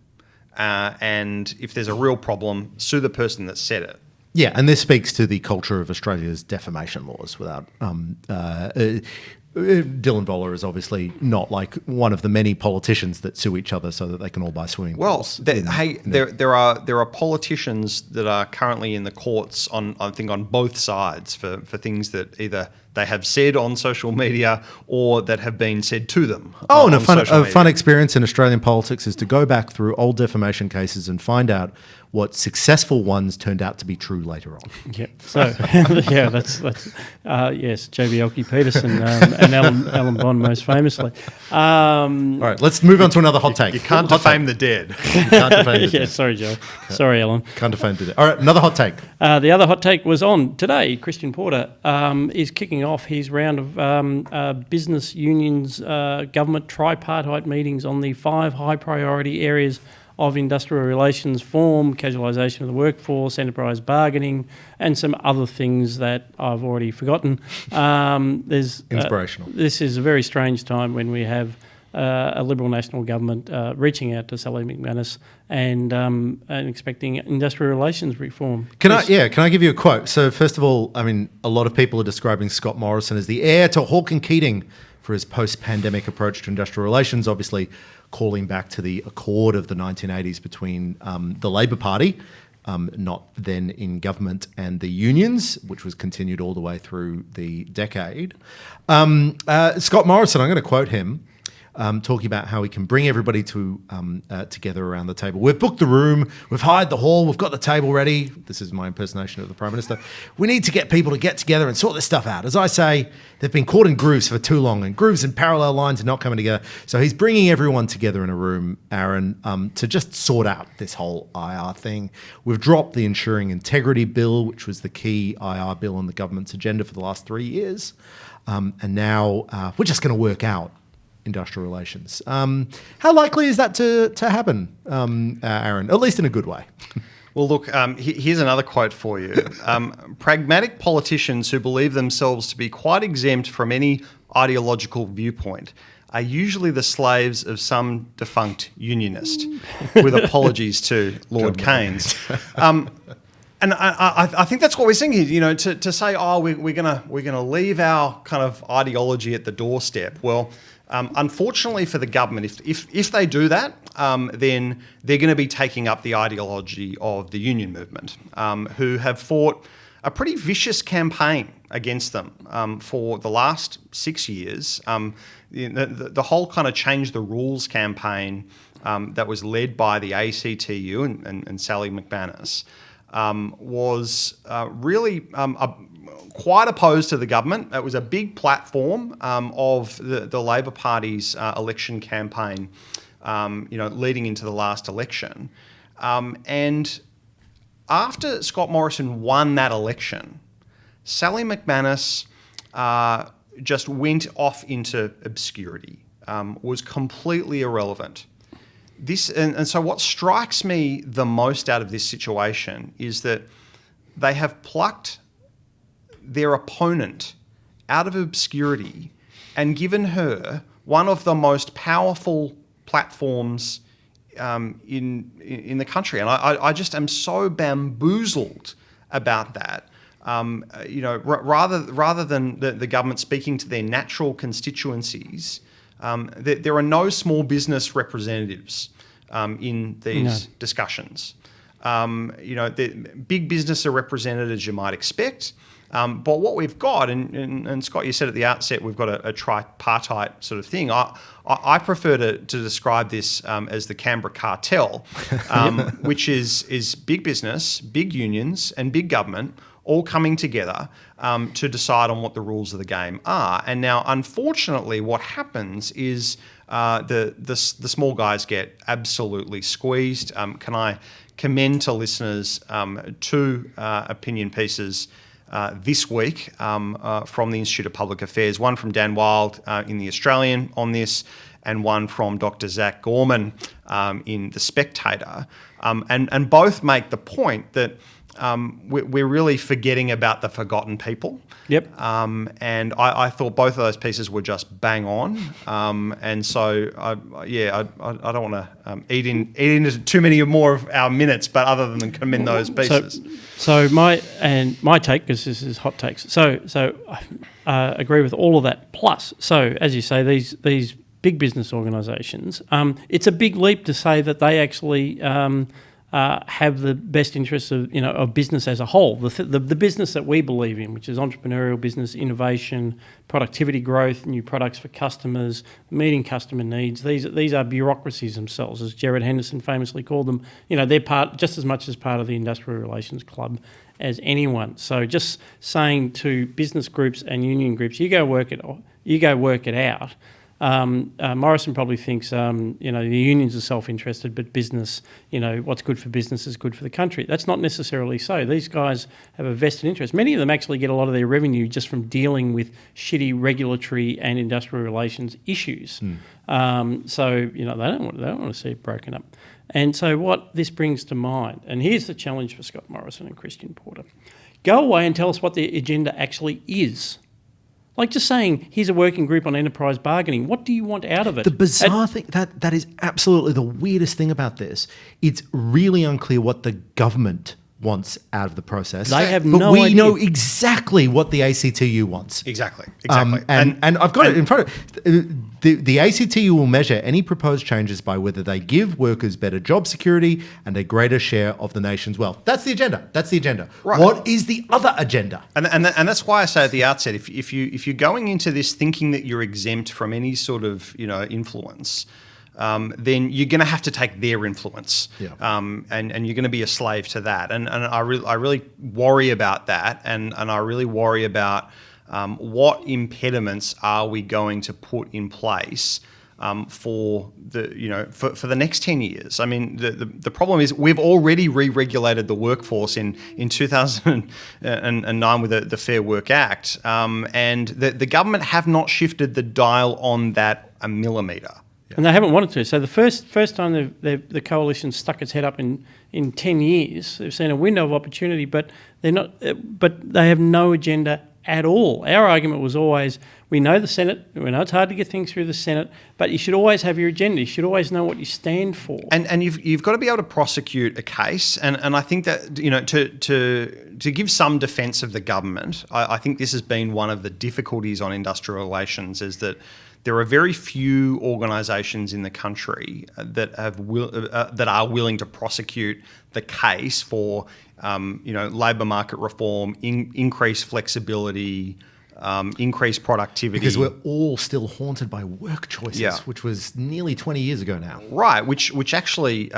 and if there's a real problem, sue the person that said it. Yeah, and this speaks to the culture of Australia's defamation laws. Without Dylan Voller is obviously not like one of the many politicians that sue each other so that they can all buy swimming pools. There are politicians that are currently in the courts on both sides for things that either they have said on social media or that have been said to them. And a fun experience in Australian politics is to go back through old defamation cases and find out what successful ones turned out to be true later on. Yeah. So that's yes, J.B. Elkie Peterson and Alan Bond most famously. All right, let's move on to another hot take. You can't defame the dead. You can't defame the Yeah, dead. sorry, Joe. Sorry, Alan. Can't defame the dead. All right, another hot take. The other hot take was on today. Christian Porter is kicking off his round of business unions, government tripartite meetings on the 5 high priority areas of industrial relations reform, casualisation of the workforce, enterprise bargaining, and some other things that I've already forgotten. There's Inspirational. This is a very strange time when we have a Liberal National government reaching out to Sally McManus and expecting industrial relations reform. Can I give you a quote? So first of all, I mean, a lot of people are describing Scott Morrison as the heir to Hawke and Keating for his post-pandemic approach to industrial relations, obviously calling back to the accord of the 1980s between the Labor Party, not then in government, and the unions, which was continued all the way through the decade. Scott Morrison, I'm going to quote him, talking about how we can bring everybody together around the table. We've booked the room, we've hired the hall, we've got the table ready. This is my impersonation of the Prime Minister. We need to get people to get together and sort this stuff out. As I say, they've been caught in grooves for too long, and grooves and parallel lines are not coming together. So he's bringing everyone together in a room, Aaron, to just sort out this whole IR thing. We've dropped the Ensuring Integrity Bill, which was the key IR bill on the government's agenda for the last 3 years. And now we're just going to work out industrial relations. How likely is that to happen, Aaron? At least in a good way. Well, look, here's another quote for you. Pragmatic politicians who believe themselves to be quite exempt from any ideological viewpoint are usually the slaves of some defunct unionist, with apologies to Lord Keynes. And I think that's what we're seeing here. You know, to say, we're gonna leave our kind of ideology at the doorstep. Well, unfortunately for the government, if they do that, then they're going to be taking up the ideology of the union movement, who have fought a pretty vicious campaign against them for the last 6 years. The whole kind of change the rules campaign that was led by the ACTU and Sally McManus was really quite opposed to the government. It was a big platform of the Labor Party's election campaign, leading into the last election. And after Scott Morrison won that election, Sally McManus just went off into obscurity, was completely irrelevant. And so what strikes me the most out of this situation is that they have plucked their opponent out of obscurity and given her one of the most powerful platforms in the country. And I just am so bamboozled about that. Rather than the government speaking to their natural constituencies, there are no small business representatives in these discussions. The big business are represented as you might expect. But what we've got, and Scott, you said at the outset, we've got a tripartite sort of thing. I prefer to describe this as the Canberra cartel, which is big business, big unions, and big government all coming together to decide on what the rules of the game are. And now, unfortunately, what happens is the small guys get absolutely squeezed. Can I commend to listeners two opinion pieces this week from the Institute of Public Affairs, one from Dan Wild in The Australian on this, and one from Dr. Zach Gorman in The Spectator. And both make the point that we're really forgetting about the forgotten people. Yep. And I thought both of those pieces were just bang on. And so, I don't want to eat into too many more of our minutes, but other than commend those pieces. So my take, because this is hot takes. So I agree with all of that. Plus, so as you say, these big business organisations, it's a big leap to say that they actually have the best interests of business as a whole. The business that we believe in, which is entrepreneurial business, innovation, productivity growth, new products for customers, meeting customer needs. These are bureaucracies themselves, as Gerard Henderson famously called them. They're just as much as part of the Industrial Relations Club as anyone. So just saying to business groups and union groups, you go work it out. Morrison probably thinks, the unions are self-interested, but business, what's good for business is good for the country. That's not necessarily so. These guys have a vested interest. Many of them actually get a lot of their revenue just from dealing with shitty regulatory and industrial relations issues. So, they don't want to see it broken up. And so what this brings to mind, and here's the challenge for Scott Morrison and Christian Porter. Go away and tell us what the agenda actually is. Like just saying, here's a working group on enterprise bargaining. What do you want out of it? The bizarre thing, that is absolutely the weirdest thing about this. It's really unclear what the government wants out of the process. They have no idea. But we know exactly what the ACTU wants. Exactly. And I've got it in front of the ACTU will measure any proposed changes by whether they give workers better job security and a greater share of the nation's wealth. That's the agenda. Right. What is the other agenda? And that's why I say at the outset, if you're going into this thinking that you're exempt from any sort of influence, then you're going to have to take their influence, and you're going to be a slave to that. And I really worry about that, and I really worry about what impediments are we going to put in place for the next 10 years. I mean, the problem is we've already re-regulated the workforce in 2009 with the Fair Work Act, and the government have not shifted the dial on that a millimetre. And they haven't wanted to. So the first time the coalition stuck its head up in 10 years, they've seen a window of opportunity, but they're not. But they have no agenda at all. Our argument was always, we know the Senate, we know it's hard to get things through the Senate, but you should always have your agenda. You should always know what you stand for. And you've got to be able to prosecute a case. And I think that to give some defence of the government, I think this has been one of the difficulties on industrial relations is that there are very few organisations in the country that that are willing to prosecute the case for labour market reform, increased flexibility, increased productivity. Because we're all still haunted by work choices, which was nearly 20 years ago now. Right, which actually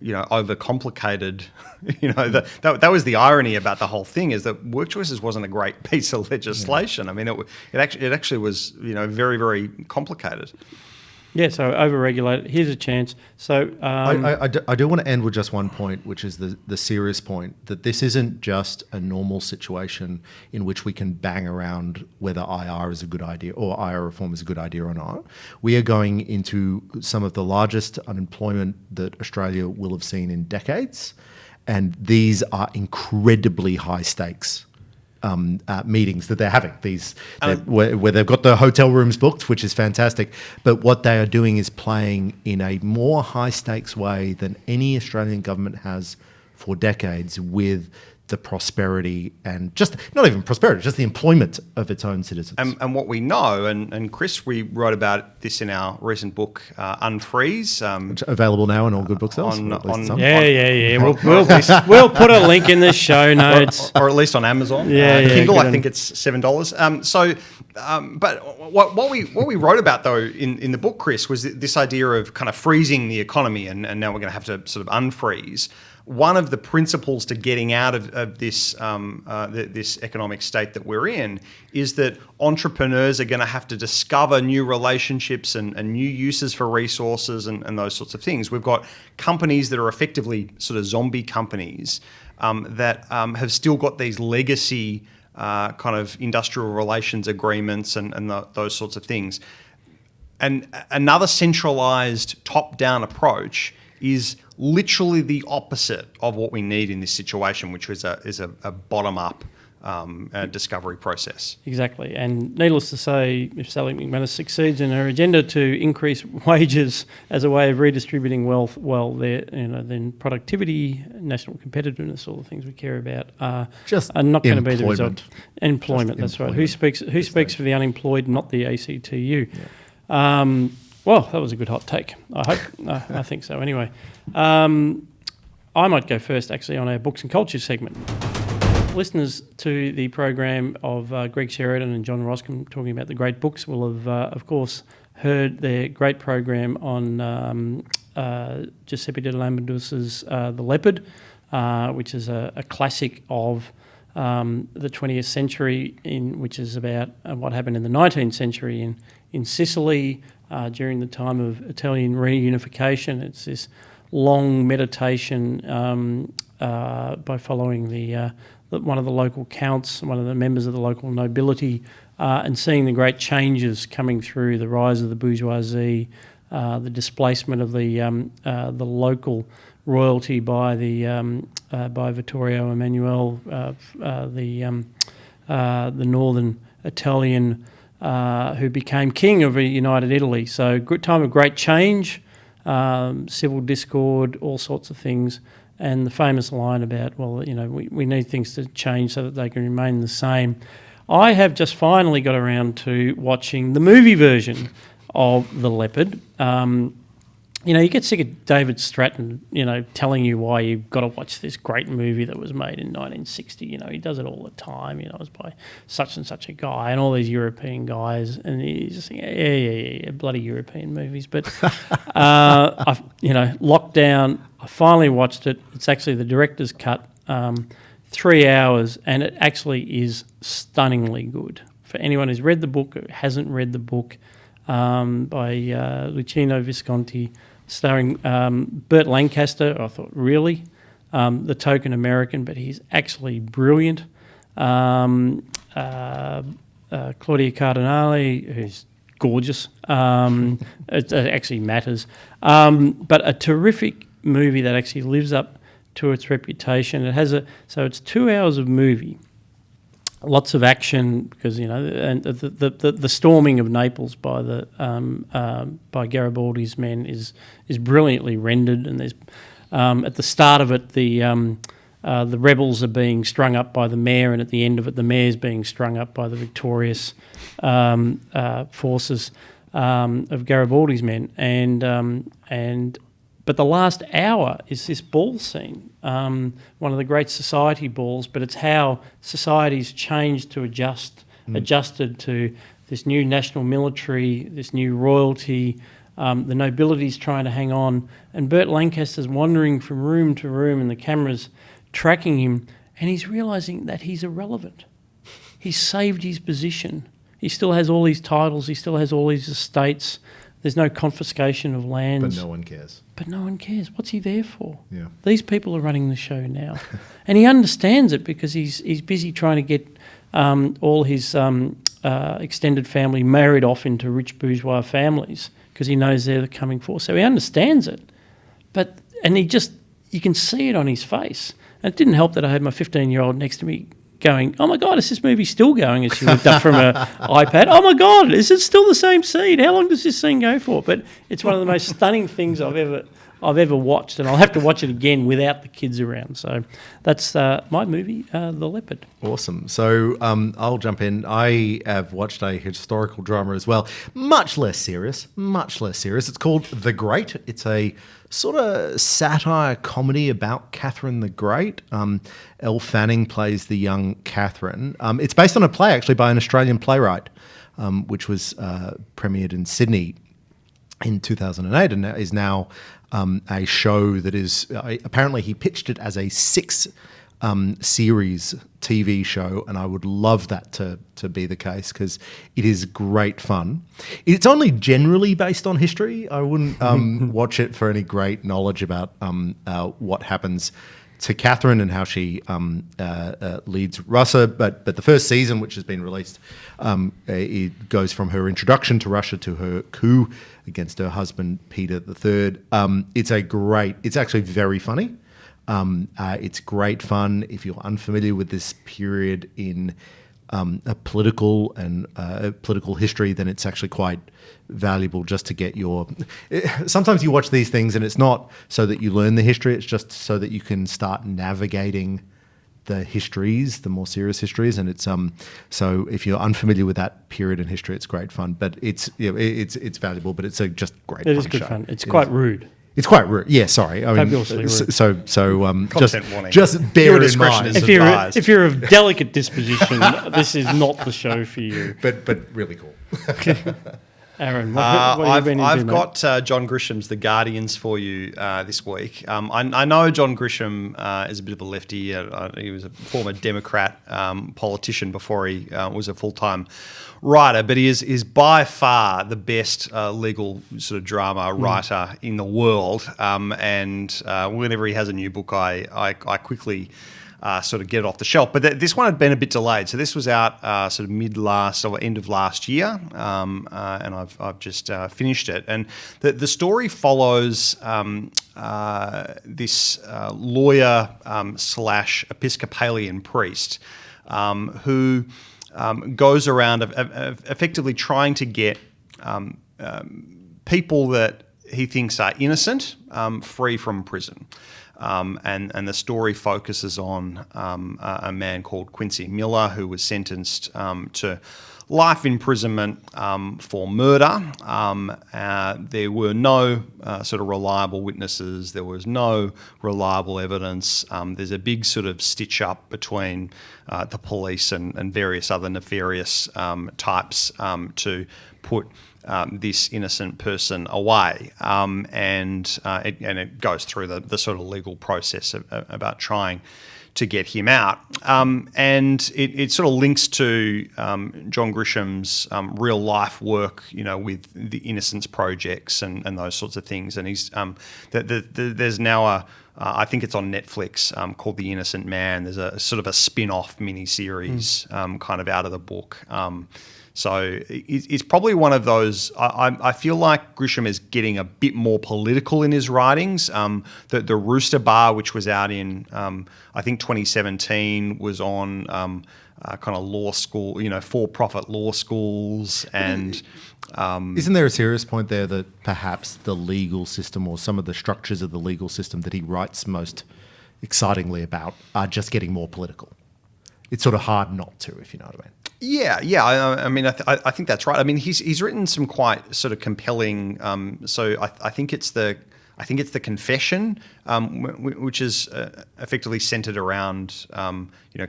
overcomplicated. That was the irony about the whole thing, is that work choices wasn't a great piece of legislation. I mean, it actually was very, very complicated. Yeah, so over-regulated. Here's a chance. So I do want to end with just one point, which is the serious point, that this isn't just a normal situation in which we can bang around whether IR is a good idea or IR reform is a good idea or not. We are going into some of the largest unemployment that Australia will have seen in decades, and these are incredibly high stakes meetings that they're having, where they've got the hotel rooms booked, which is fantastic. But what they are doing is playing in a more high stakes way than any Australian government has for decades with the prosperity, and just not even prosperity, just the employment of its own citizens. And what we know, and Chris, we wrote about this in our recent book, Unfreeze. Which available now in all good booksellers. We'll put a link in the show notes. or at least on Amazon. Kindle, I think it's $7. But what we wrote about, though, in the book, Chris, was this idea of kind of freezing the economy, and now we're going to have to sort of unfreeze. One of the principles to getting out of this this economic state that we're in is that entrepreneurs are going to have to discover new relationships and new uses for resources and those sorts of things. We've got companies that are effectively sort of zombie companies that have still got these legacy kind of industrial relations agreements and those sorts of things. And another centralized top-down approach is literally the opposite of what we need in this situation, which is a bottom-up discovery process. Exactly. And needless to say, if Sally McManus succeeds in her agenda to increase wages as a way of redistributing wealth, well, then productivity, national competitiveness, all the things we care about are not going to be the result. Employment, that's right. Who speaks for the unemployed, not the ACTU? Yeah. Well, that was a good hot take, I hope. I think so anyway. I might go first, actually, on our books and culture segment. Listeners to the program of Greg Sheridan and John Roscombe talking about the great books will have, of course, heard their great program on Giuseppe de Lampedusa's The Leopard, which is a classic of the 20th century, which is about what happened in the 19th century in Sicily during the time of Italian reunification. It's this long meditation by following one of the local counts, one of the members of the local nobility, and seeing the great changes coming through, the rise of the bourgeoisie, the displacement of the local royalty by Vittorio Emanuele, the northern Italian who became king of a united Italy. So good time of great change, civil discord, all sorts of things, and the famous line about, we need things to change so that they can remain the same. I have just finally got around to watching the movie version of The Leopard. You get sick of David Stratton, telling you why you've got to watch this great movie that was made in 1960. He does it all the time. It was by such and such a guy and all these European guys. And he's just saying, yeah, bloody European movies. But, Lockdown, I finally watched it. It's actually the director's cut, 3 hours, and it actually is stunningly good. For anyone who's read the book or hasn't read the book, by Luchino Visconti, starring Burt Lancaster. I thought, really? The token American, but he's actually brilliant. Claudia Cardinale, who's gorgeous. It actually matters. But a terrific movie that actually lives up to its reputation. So it's 2 hours of movie. Lots of action because and the storming of Naples by by Garibaldi's men is brilliantly rendered, and there's at the start of it the rebels are being strung up by the mayor, and at the end of it the mayor's being strung up by the victorious forces. of Garibaldi's men, but the last hour is this ball scene, one of the great society balls, but it's how society's changed to adjusted to this new national military, this new royalty, the nobility's trying to hang on, and Burt Lancaster's wandering from room to room and the camera's tracking him, and he's realising that he's irrelevant. He's saved his position. He still has all his titles, he still has all his estates. There's no confiscation of lands. But no one cares. But no one cares. What's he there for? Yeah. These people are running the show now. And he understands it because he's busy trying to get all his extended family married off into rich bourgeois families because he knows they're the coming force. So he understands it. And you can see it on his face. And it didn't help that I had my 15-year-old next to me going, oh my God, is this movie still going? As she looked up from her iPad. Oh my God, is it still the same scene? How long does this scene go for? But it's one of the most stunning things I've ever watched, and I'll have to watch it again without the kids around. So that's my movie, The Leopard. Awesome. So I'll jump in. I have watched a historical drama as well, much less serious. It's called The Great. It's a sort of satire comedy about Catherine the Great. Elle Fanning plays the young Catherine. It's based on a play actually by an Australian playwright, which was premiered in Sydney in 2008 and is now a show that is apparently he pitched it as a 6 series TV show, and I would love that to be the case because it is great fun. It's only generally based on history. I wouldn't watch it for any great knowledge about what happens to Catherine and how she leads Russia. But the first season, which has been released, it goes from her introduction to Russia to her coup against her husband, Peter III. It's actually very funny. It's great fun. If you're unfamiliar with this period in a political history, then it's actually quite valuable just to get your... Sometimes you watch these things and it's not so that you learn the history, it's just so that you can start navigating the histories, the more serious histories, and it's so if you're unfamiliar with that period in history, it's great fun. But it's valuable, but it's just great. It is good fun. It's quite rude. It's quite rude. Yeah, sorry. I mean, fabulously rude. Just bear in mind. If you're of delicate disposition, this is not the show for you. But really cool. Aaron, what have you been into, I've mate? got John Grisham's The Guardians for you this week. I know John Grisham is a bit of a lefty. He was a former Democrat politician before he was a full-time writer, but he is by far the best legal sort of drama writer in the world. And whenever he has a new book, I quickly sort of get it off the shelf. But this one had been a bit delayed. So this was out sort of mid-last or end of last year, and I've just finished it. And the story follows this lawyer slash Episcopalian priest who goes around effectively trying to get people that he thinks are innocent free from prison. And the story focuses on a man called Quincy Miller, who was sentenced to life imprisonment for murder. There were no sort of reliable witnesses. There was no reliable evidence. There's a big sort of stitch up between the police and various other nefarious types to put this innocent person away, and it goes through the sort of legal process about trying to get him out, and it sort of links to John Grisham's real life work, with the Innocence projects and those sorts of things. And he's there's now I think it's on Netflix called The Innocent Man. There's a sort of a spin-off mini-series kind of out of the book. So it's probably one of those. I feel like Grisham is getting a bit more political in his writings. The Rooster Bar, which was out in I think 2017, was on kind of law school, for-profit law schools, and isn't there a serious point there that perhaps the legal system or some of the structures of the legal system that he writes most excitingly about are just getting more political? It's sort of hard not to, if you know what I mean. Yeah. I mean, I think that's right. I mean, he's written some quite sort of compelling. So I think it's the confession, which is effectively centered around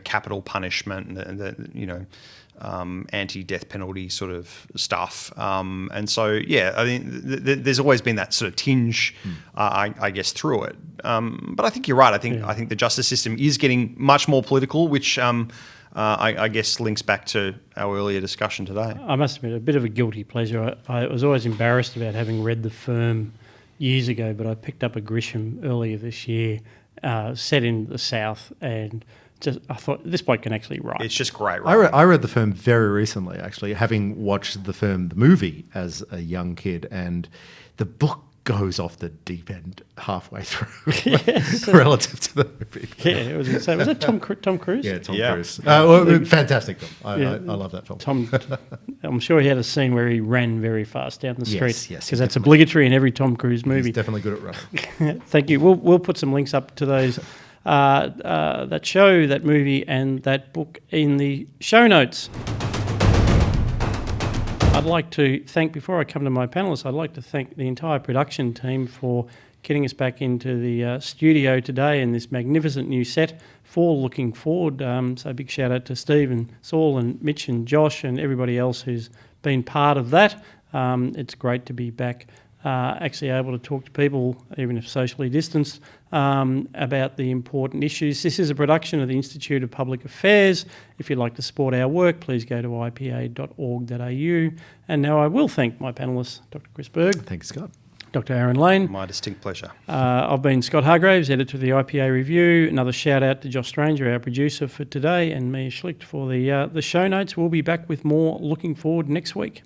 capital punishment and the anti-death penalty sort of stuff. And so I mean, there's always been that sort of tinge, I guess, through it. But I think you're right. I think the justice system is getting much more political, which I guess links back to our earlier discussion today. I must admit, a bit of a guilty pleasure. I was always embarrassed about having read The Firm years ago, but I picked up a Grisham earlier this year, set in the South, and I thought, this bloke can actually write. It's just great, I right? read The Firm very recently, actually, having watched The Firm, the movie, as a young kid, and the book goes off the deep end halfway through relative to the movie. Yeah, it was insane. Was that Tom Cruise? Yeah, Tom Yeah. Cruise. Fantastic film. I love that film. I'm sure he had a scene where he ran very fast down the street. Yes, because that's obligatory in every Tom Cruise movie. He's definitely good at running. Thank you. We'll put some links up to those, that show, that movie, and that book in the show notes. I'd like to thank, before I come to my panellists, I'd like to thank the entire production team for getting us back into the studio today in this magnificent new set for Looking Forward. So a big shout out to Steve and Saul and Mitch and Josh and everybody else who's been part of that. It's great to be back, actually able to talk to people, even if socially distanced, about the important issues. This is a production of the Institute of Public Affairs. If you'd like to support our work, please go to ipa.org.au. And now I will thank my panellists, Dr. Chris Berg. Thanks, Scott. Dr. Aaron Lane. My distinct pleasure. I've been Scott Hargreaves, editor of the IPA Review. Another shout out to Josh Stranger, our producer for today, and Mia Schlicht for the show notes. We'll be back with more Looking Forward next week.